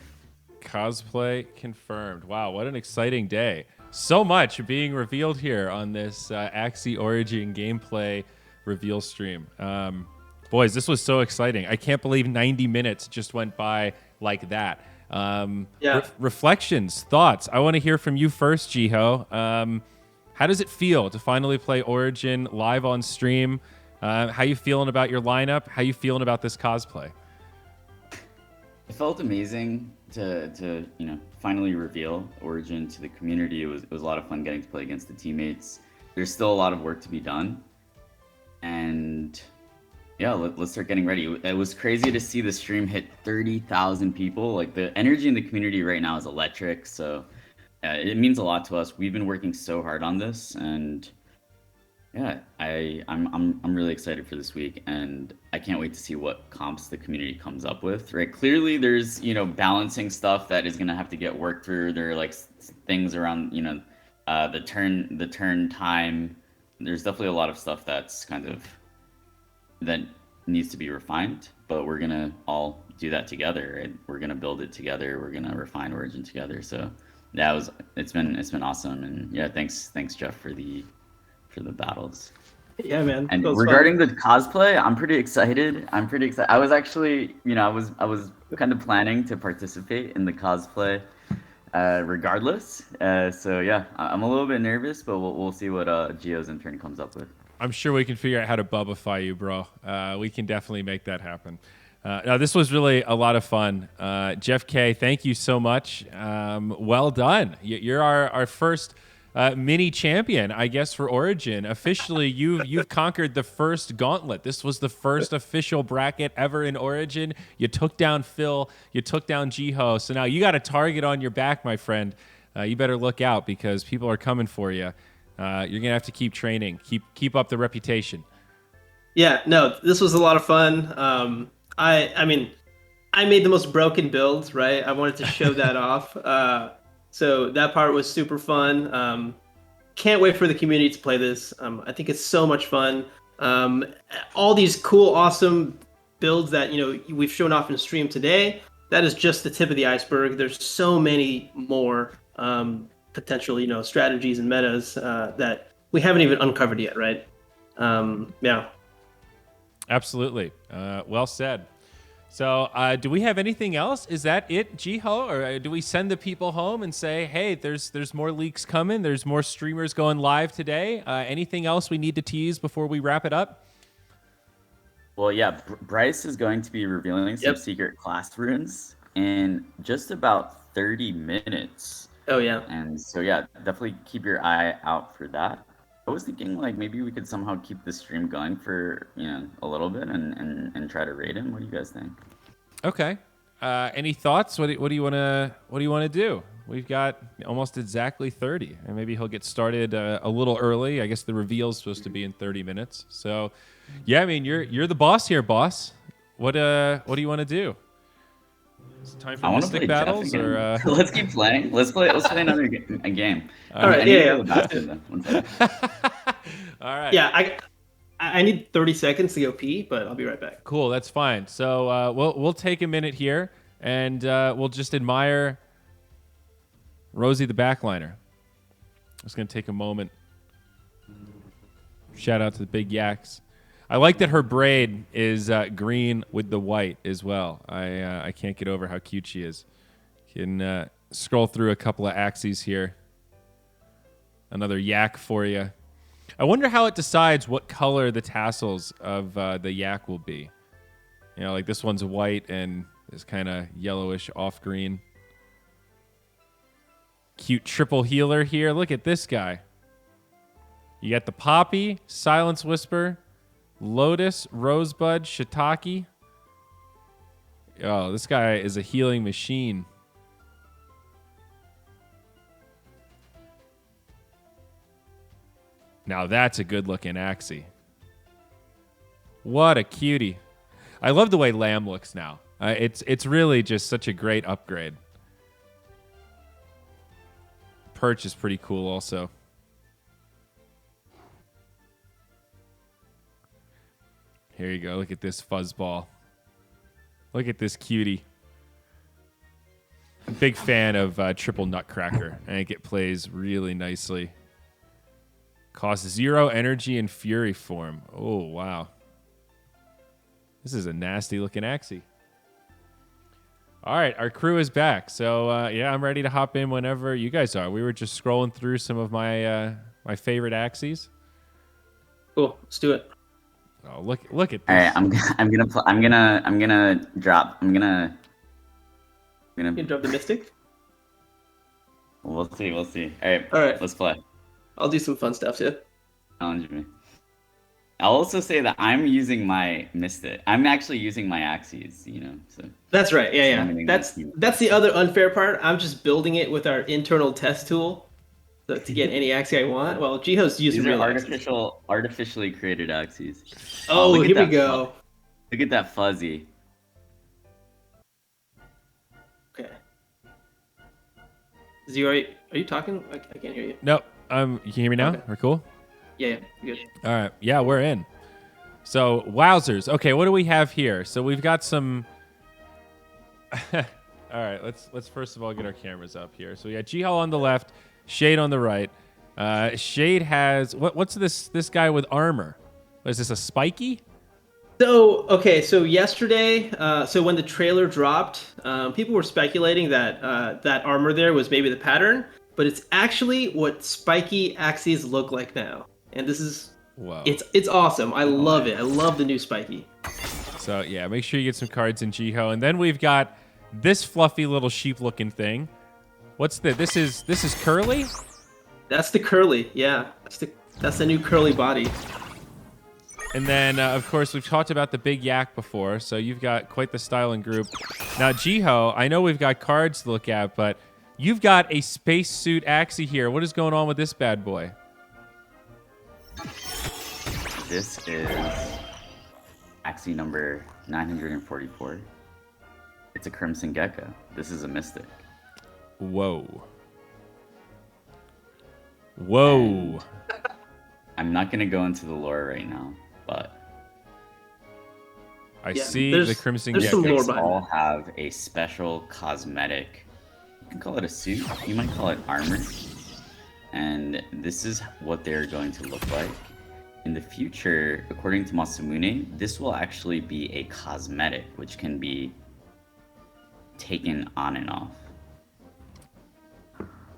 Cosplay confirmed. Wow, what an exciting day. So much being revealed here on this Axie Origin gameplay reveal stream. Boys, this was so exciting. I can't believe 90 minutes just went by like that. Yeah. Reflections, thoughts. I want to hear from you first, Jiho. How does it feel to finally play Origin live on stream? How you feeling about your lineup? How you feeling about this cosplay? It felt amazing to finally reveal Origin to the community. It was a lot of fun getting to play against the teammates. There's still a lot of work to be done, and yeah, let's start getting ready. It was crazy to see the stream hit 30,000 people. Like the energy in the community right now is electric. So it means a lot to us. We've been working so hard on this, and yeah, I'm really excited for this week, and I can't wait to see what comps the community comes up with. Right, clearly there's balancing stuff that is gonna have to get worked through. There are like things around the turn time. There's definitely a lot of stuff that's that needs to be refined, but we're gonna all do that together. Right? We're gonna build it together. We're gonna refine Origin together. So yeah, it's been awesome, and yeah, thanks Jeff for the battles. Yeah, man. And That was regarding fun. the cosplay, I'm pretty excited. I was actually, I was kind of planning to participate in the cosplay, regardless. So yeah, I'm a little bit nervous, but we'll see what Gio's intern comes up with. I'm sure we can figure out how to Bubbafy you, bro. We can definitely make that happen. Now, this was really a lot of fun. Jeff K, thank you so much. Well done. You're our first mini champion, I guess, for Origin. Officially, you've conquered the first gauntlet. This was the first official bracket ever in Origin. You took down Phil. You took down Jiho. So now you got a target on your back, my friend. You better look out because people are coming for you. You're gonna have to keep training. Keep up the reputation. Yeah, no, this was a lot of fun. I mean, I made the most broken build, right? I wanted to show that off. So that part was super fun. Can't wait for the community to play this. I think it's so much fun. All these cool, awesome builds that we've shown off in stream today. That is just the tip of the iceberg. There's so many more potential, strategies and metas that we haven't even uncovered yet, right? Yeah. Absolutely. Well said. So, do we have anything else? Is that it, Jiho, or do we send the people home and say, "Hey, there's more leaks coming. There's more streamers going live today." Anything else we need to tease before we wrap it up? Well, yeah, Bryce is going to be revealing some secret class runes in just about 30 minutes. Oh yeah. And so yeah, definitely keep your eye out for that. I was thinking like maybe we could somehow keep the stream going for a little bit and try to raid him. What do you guys think? Okay. Any thoughts? What do you want to do? We've got almost exactly 30, and maybe he'll get started a little early. I guess the reveal's supposed to be in 30 minutes. So, yeah, I mean you're the boss here, boss. What do you want to do? Is it time for Mystic battles, or let's keep playing. Let's play another game. All right. One second. All right. Yeah, I need 30 seconds to go pee, but I'll be right back. Cool, that's fine. So we'll take a minute here, and we'll just admire Rosie the backliner. Just gonna take a moment. Shout out to the big yaks. I like that her braid is green with the white as well. I can't get over how cute she is. Can scroll through a couple of axes here. Another yak for you. I wonder how it decides what color the tassels of the yak will be. You know, like this one's white and is kind of yellowish off green. Cute triple healer here. Look at this guy. You got the Poppy, Silence Whisper, Lotus, Rosebud, Shiitake. Oh, this guy is a healing machine. Now that's a good-looking Axie. What a cutie. I love the way Lamb looks now. It's really just such a great upgrade. Perch is pretty cool also. Here you go. Look at this fuzzball. Look at this cutie. I'm a big fan of Triple Nutcracker. I think it plays really nicely. Costs 0 energy in Fury form. Oh, wow. This is a nasty looking Axie. All right, our crew is back. So, yeah, I'm ready to hop in whenever you guys are. We were just scrolling through some of my my favorite Axies. Cool. Let's do it. Oh, look at this. All right, I'm gonna drop. You can drop the Mystic. We'll see. All right, let's play. I'll do some fun stuff too. Challenge me. I'll also say that I'm using my Mystic. I'm actually using my Axies, you know. So that's right. Yeah. That's the other unfair part. I'm just building it with our internal test tool to get any Axie I want. Well, Jiho's using these are real artificially created Axies. Oh, here we go. Look at that fuzzy. Okay. Zero, are you talking? I can't hear you. No, you can hear me now? Okay. We're cool? Yeah, good. All right. Yeah, we're in. So, wowzers. Okay, what do we have here? So, we've got some... All right, let's first of all get our cameras up here. So, we got Jiho on the left, Shade on the right. Shade has... What's this guy with armor? Is this a spiky? So yesterday, so when the trailer dropped, people were speculating that that armor there was maybe the pattern, but it's actually what spiky Axies look like now. And this is, whoa. It's awesome. I love it. I love the new spiky. So yeah, make sure you get some cards in Jiho, and then we've got this fluffy little sheep-looking thing. What's this is Curly? That's the Curly. Yeah, that's the new Curly body. And then, of course, we've talked about the big yak before, so you've got quite the styling group. Now, Jiho, I know we've got cards to look at, but you've got a spacesuit Axie here. What is going on with this bad boy? This is Axie number 944. It's a Crimson Gecko. This is a Mystic. Whoa. Whoa. I'm not going to go into the lore right now, but I see the Crimson Gecko. Mystics all have a special cosmetic. You can call it a suit. You might call it armor. And this is what they're going to look like. In the future, according to Masamune, this will actually be a cosmetic, which can be taken on and off.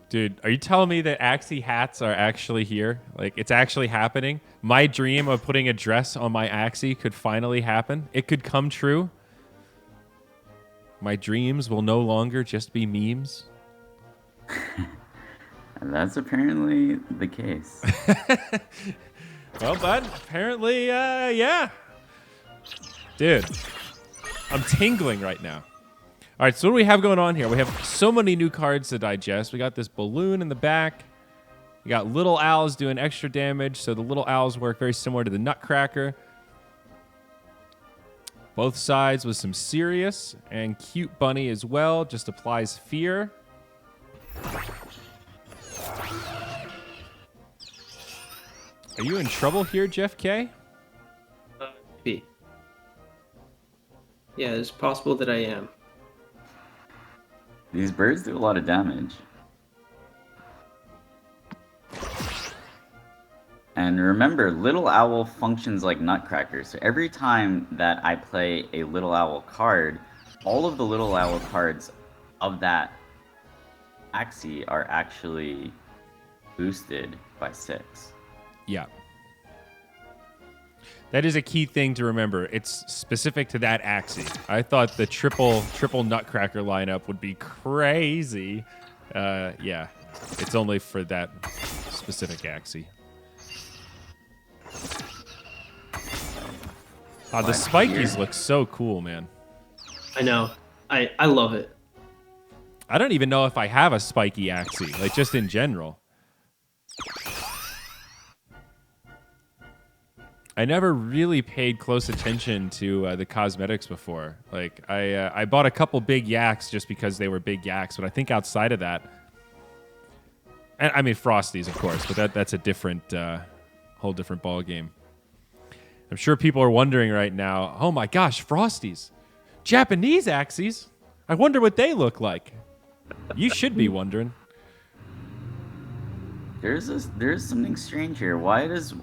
Dude, are you telling me that Axie hats are actually here? Like, it's actually happening? My dream of putting a dress on my Axie could finally happen? It could come true? My dreams will no longer just be memes? That's apparently the case. Well, bud, apparently, yeah. Dude, I'm tingling right now. All right, so what do we have going on here? We have so many new cards to digest. We got this balloon in the back. We got little owls doing extra damage, so the little owls work very similar to the Nutcracker. Both sides with some serious and cute bunny as well. Just applies fear. Are you in trouble here, Jeff K? Maybe. Yeah, it's possible that I am. These birds do a lot of damage. And remember, Little Owl functions like Nutcracker. So every time that I play a Little Owl card, all of the Little Owl cards of that Axie are actually boosted by 6. Yeah. That is a key thing to remember. It's specific to that Axie. I thought the triple Nutcracker lineup would be crazy. Yeah, it's only for that specific Axie. The spikies look so cool, man. I know. I love it. I don't even know if I have a spiky Axie, like just in general. I never really paid close attention to the cosmetics before. Like I bought a couple big yaks just because they were big yaks, but I think outside of that, and I mean Frosties, of course, but that's a different, whole different ball game. I'm sure people are wondering right now, oh my gosh, Frosties, Japanese Axies. I wonder what they look like. You should be wondering. There's something strange here. Why does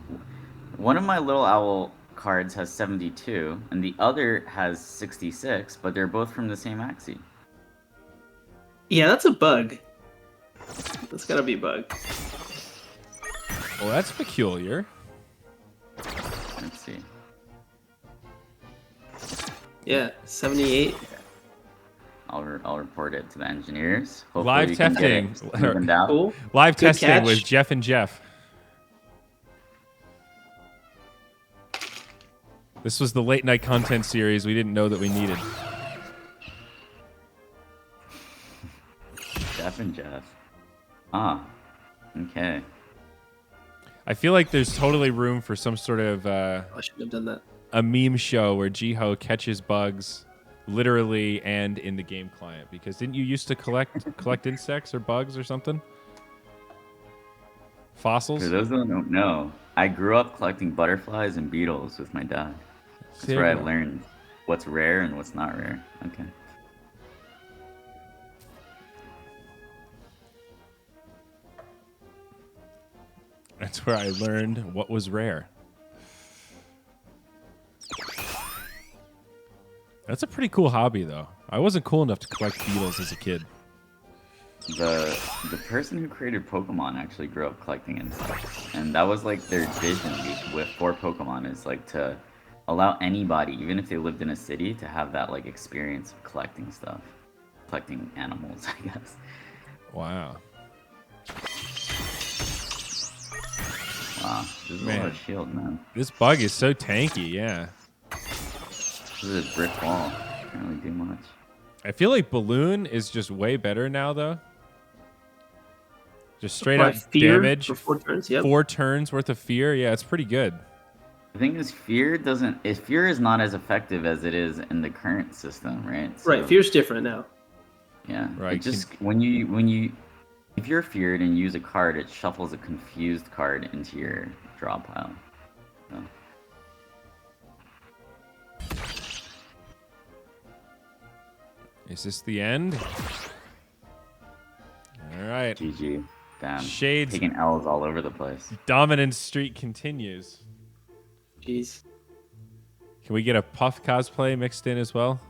one of my Little Owl cards has 72 and the other has 66, but they're both from the same Axie? Yeah, that's a bug. That's gotta be a bug. Well, that's peculiar. Let's see. Yeah, 78. I'll report it to the engineers. Hopefully Live we can get testing. it smoothened out. Cool. Live Good testing catch. with Jeff and Jeff. This was the late night content series we didn't know that we needed. Jeff and Jeff. Ah, okay. I feel like there's totally room for some sort of I shouldn't have done that. a meme show where Jiho catches bugs literally and in the game client. Because didn't you used to collect insects or bugs or something? Fossils? For those that don't know, I grew up collecting butterflies and beetles with my dad. That's Sick. where I learned what's rare and what's not rare. Okay. That's where I learned what was rare. That's a pretty cool hobby, though. I wasn't cool enough to collect beetles as a kid. The person who created Pokemon actually grew up collecting insects, and that was like their vision for Pokemon is like to allow anybody, even if they lived in a city, to have that like experience of collecting stuff, collecting animals, I guess. Wow. Wow, this is a lot of shield, man. This bug is so tanky, yeah. This is a brick wall. Can't really do much. I feel like Balloon is just way better now, though. Just straight up Fear damage. for 4 turns. Yep. 4 turns worth of fear. Yeah, it's pretty good. The thing is, fear is not as effective as it is in the current system, right? Right. Fear's different now. Yeah. Right, It just if you're feared and use a card, it shuffles a confused card into your draw pile. So. Is this the end? All right. GG. Damn. Shades. Taking L's all over the place. Dominant streak continues. Jeez. Can we get a Puff cosplay mixed in as well?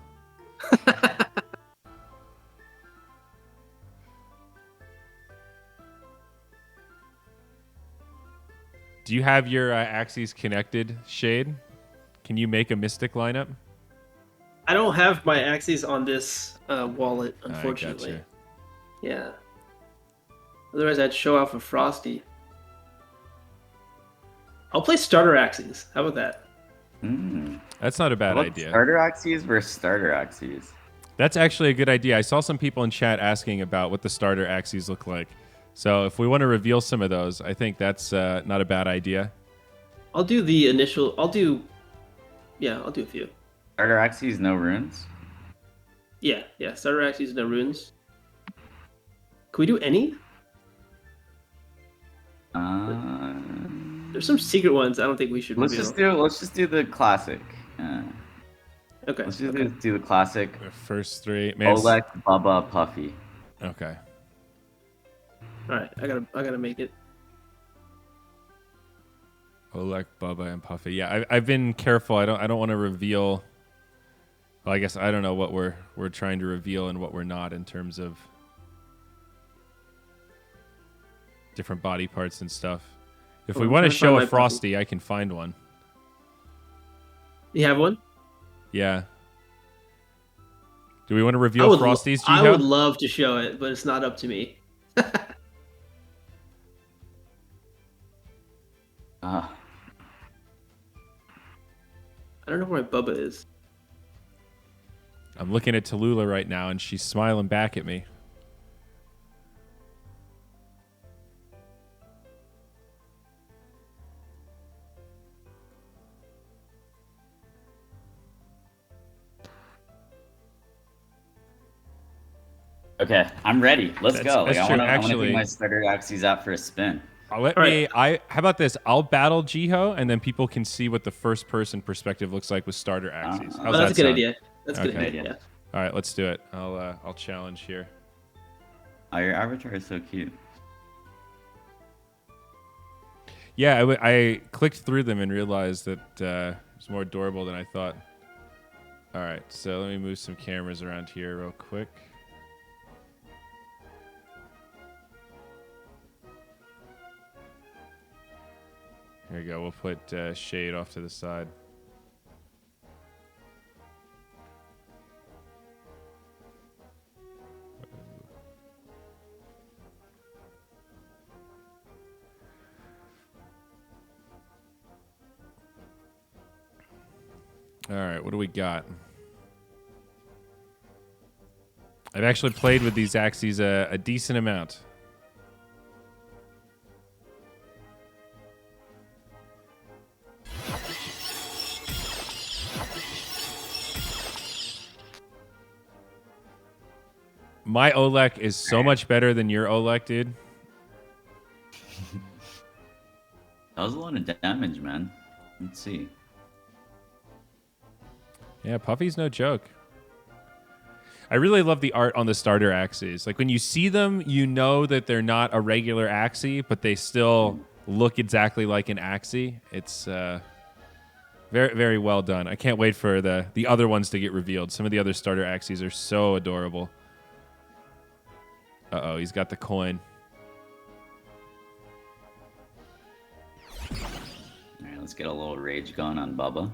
Do you have your Axies connected, Shade? Can you make a Mystic lineup? I don't have my Axies on this wallet, unfortunately. Gotcha. Yeah. Otherwise, I'd show off a Frosty. I'll play starter Axies. How about that? That's not a bad idea. Starter Axies versus starter Axies. That's actually a good idea. I saw some people in chat asking about what the starter Axies look like. So if we want to reveal some of those, I think that's not a bad idea. I'll do the initial. I'll do a few. Starter Axies, no runes? Yeah. Starter Axies, no runes. Can we do any? There's some secret ones I don't think we should Let's reveal. just do the classic. Okay. Let's just do the classic. The first 3. Man, Olek, Bubba, Puffy. okay. All right. I gotta make it. Oleg, Bubba, and Puffy. Yeah, I've been careful. I don't want to reveal. Well, I guess I don't know what we're trying to reveal and what we're not in terms of different body parts and stuff. If we want to show a Frosty, I can find one. You have one? Yeah. Do we want to reveal Frosties, Jiho? I would love to show it, but it's not up to me. I don't know where my Bubba is. I'm looking at Tallulah right now, and she's smiling back at me. Okay, I'm ready. Let's go. Like, That's I true. want to Actually, take my starter axes out for a spin. How about this? I'll battle Jiho, and then people can see what the first person perspective looks like with starter axes. How's that's that a good sound? idea. That's a good Okay. idea. Yeah. All right, let's do it. I'll challenge here. Oh, your avatar is so cute. Yeah, I clicked through them and realized that it's more adorable than I thought. All right, so let me move some cameras around here real quick. Here we go. We'll put Shade off to the side. All right, what do we got? I've actually played with these axes a decent amount. My Olek is so much better than your Olek, dude. That was a lot of damage, man. Let's see. Yeah, Puffy's no joke. I really love the art on the starter axes. Like when you see them, you know that they're not a regular axie, but they still look exactly like an axie. It's very, very well done. I can't wait for the other ones to get revealed. Some of the other starter axes are so adorable. Uh-oh, he's got the coin. All right, let's get a little rage going on Bubba.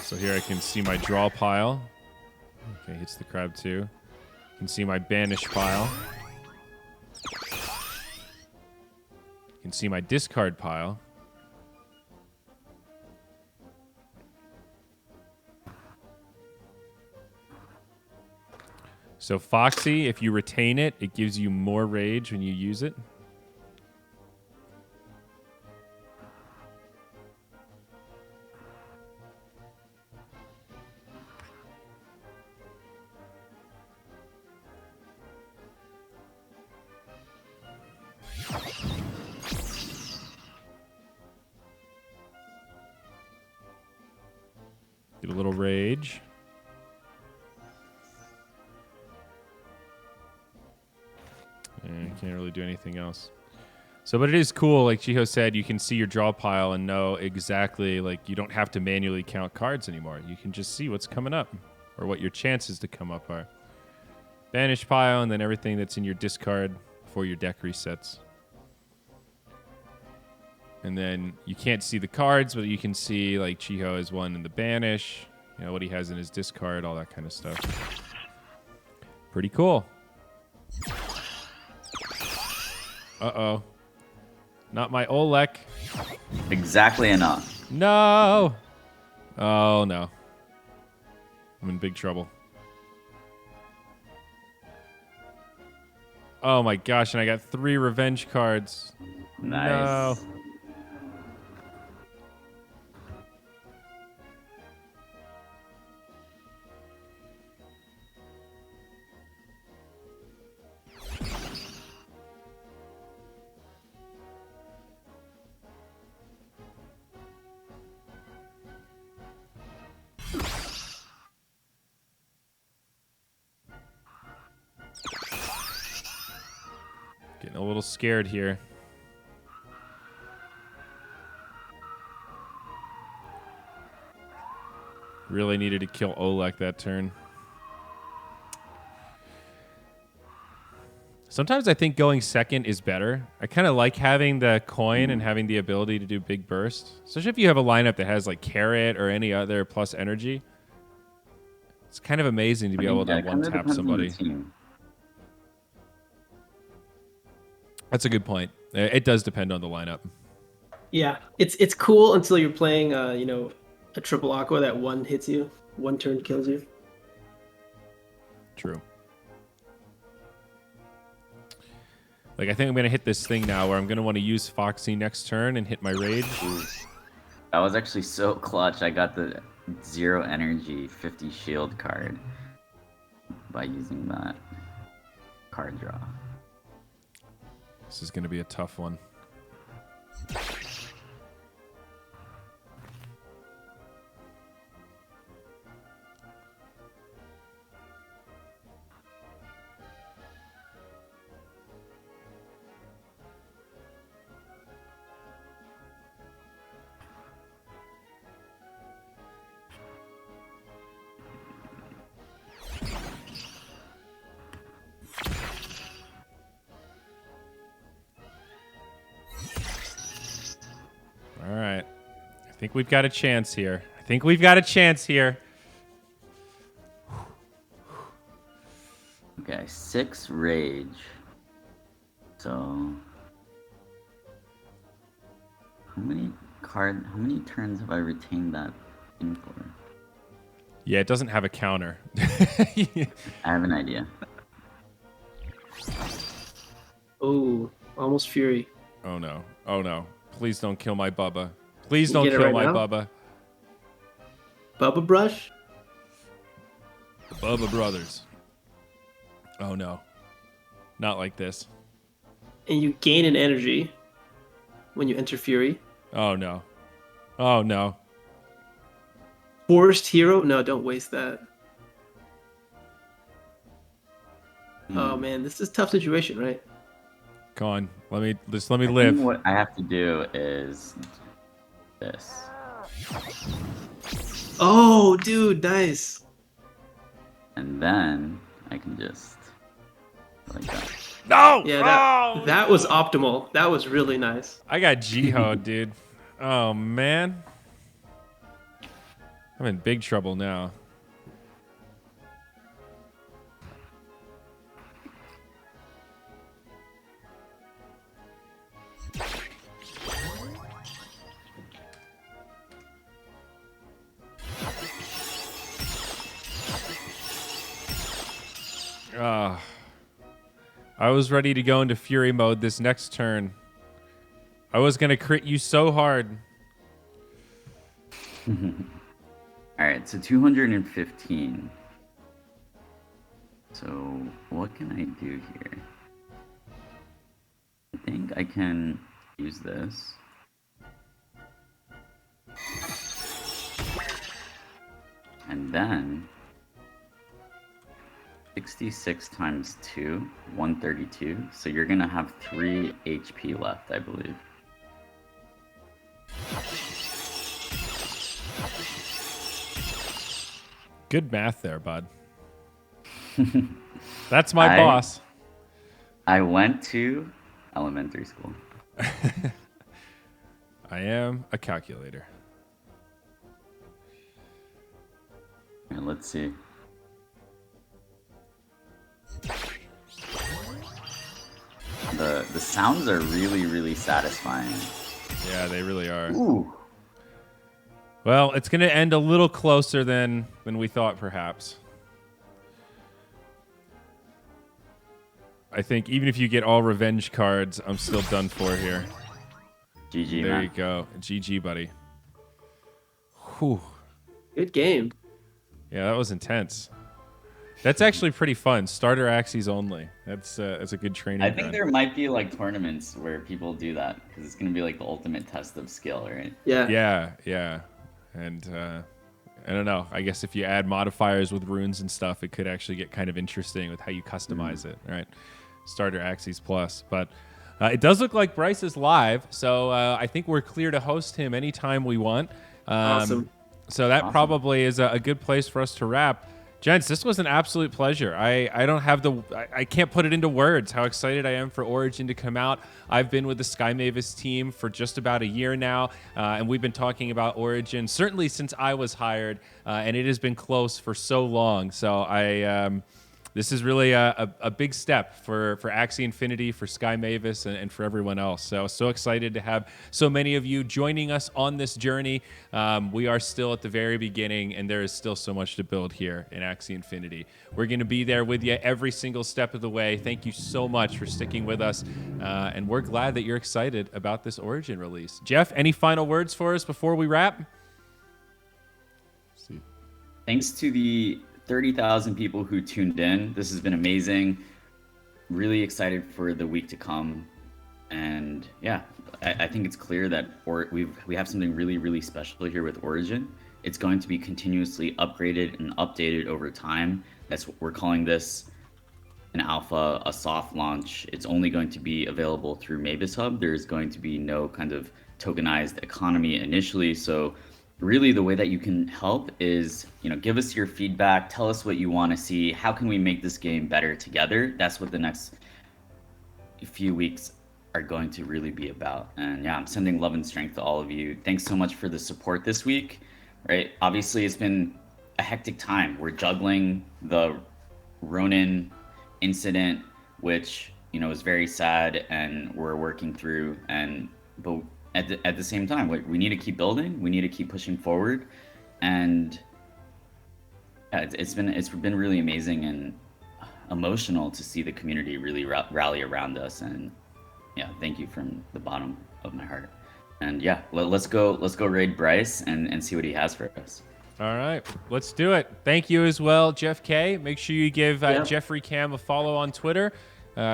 So here I can see my draw pile. Okay, hits the crab too. You can see my banish pile. You can see my discard pile. So Foxy, if you retain it, it gives you more rage when you use it. Get a little rage. And can't really do anything else. So, but it is cool. Like Jiho said, you can see your draw pile and know exactly, like, you don't have to manually count cards anymore. You can just see what's coming up or what your chances to come up are. Banish pile and then everything that's in your discard before your deck resets. And then you can't see the cards, but you can see, like, Jiho has one in the banish, you know, what he has in his discard, all that kind of stuff. Pretty cool. Uh-oh. Not my Olek. Exactly enough. No! Oh, no. I'm in big trouble. Oh, my gosh, and I got 3 revenge cards. Nice. No. Getting a little scared here. Really needed to kill Olek that turn. Sometimes I think going second is better. I kind of like having the coin and having the ability to do big burst. Especially if you have a lineup that has like Carrot or any other plus energy. It's kind of amazing to be able to one-tap somebody. That's a good point. It does depend on the lineup. Yeah, it's cool until you're playing, a triple aqua that one hits you, one turn kills you. True. Like, I think I'm going to hit this thing now where I'm going to want to use Foxy next turn and hit my Rage. That was actually so clutch. I got the 0 energy 50 shield card by using that card draw. This is going to be a tough one. All right. I think we've got a chance here. Okay, 6 rage. So how many turns have I retained that in for? Yeah, it doesn't have a counter. I have an idea. Oh, almost Fury. Oh no. Oh no. Please don't kill my Bubba. Please don't get it kill right my now? Bubba. Bubba Brush? The Bubba brothers. Oh no. Not like this. And you gain an energy when you enter Fury. Oh no. Oh no. Forced Hero? No, don't waste that. Oh man, this is a tough situation, right? Come on. Let me I think live. what I have to do is this. Oh, dude, nice. And then I can just like that. No! Yeah, that was optimal. That was really nice. I got Jiho, dude. Oh man. I'm in big trouble now. I was ready to go into Fury mode this next turn. I was going to crit you so hard. Alright, so 215. So what can I do here? I think I can use this. And then 66 times 2, 132. So you're gonna have 3 HP left, I believe. Good math there, bud. That's my boss. I went to elementary school. I am a calculator. And let's see. The sounds are really, really satisfying. Yeah, they really are. Ooh. Well, it's going to end a little closer than we thought, perhaps. I think even if you get all revenge cards, I'm still done for here. GG, There man. you go. GG, buddy. Whew. Good game. Yeah, that was intense. That's actually pretty fun. Starter axes only. That's a good training I think run. there might be like tournaments where people do that because it's gonna be like the ultimate test of skill, right? Yeah. Yeah. And I don't know. I guess if you add modifiers with runes and stuff, it could actually get kind of interesting with how you customize it, right? Starter Axes Plus. But it does look like Bryce is live, so I think we're clear to host him anytime we want. Awesome. So that Awesome. probably is a good place for us to wrap. Gents, this was an absolute pleasure. I can't put it into words how excited I am for Origin to come out. I've been with the Sky Mavis team for just about a year now, and we've been talking about Origin certainly since I was hired, and it has been close for so long. So this is really a big step for Axie Infinity, for Sky Mavis, and for everyone else. So excited to have so many of you joining us on this journey. We are still at the very beginning, and there is still so much to build here in Axie Infinity. We're going to be there with you every single step of the way. Thank you so much for sticking with us, and we're glad that you're excited about this Origin release. Jeff, any final words for us before we wrap? Thanks to the 30,000 people who tuned in. This has been amazing. Really excited for the week to come. And yeah, I think it's clear that we have something really, really special here with Origin. It's going to be continuously upgraded and updated over time. That's what we're calling this an alpha, a soft launch. It's only going to be available through Mavis Hub. There's going to be no kind of tokenized economy initially. So really the way that you can help is, give us your feedback, tell us what you want to see, how can we make this game better together? That's what the next few weeks are going to really be about. And yeah, I'm sending love and strength to all of you. Thanks so much for the support this week, right? Obviously it's been a hectic time. We're juggling the Ronin incident, which, is very sad and we're working through, but at the same time, we need to keep building. We need to keep pushing forward, and yeah, it's been really amazing and emotional to see the community really rally around us. And yeah, thank you from the bottom of my heart. And yeah, let's go raid Bryce and see what he has for us. All right, let's do it. Thank you as well, Jeff K. Make sure you give Jeffrey Cam a follow on Twitter.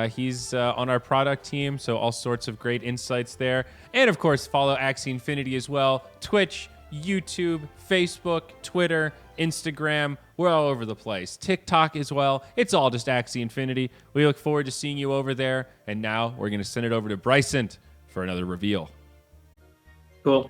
He's on our product team, so all sorts of great insights there. And of course, follow Axie Infinity as well. Twitch, YouTube, Facebook, Twitter, Instagram. We're all over the place. TikTok as well. It's all just Axie Infinity. We look forward to seeing you over there. And now we're going to send it over to Bryson for another reveal. Cool.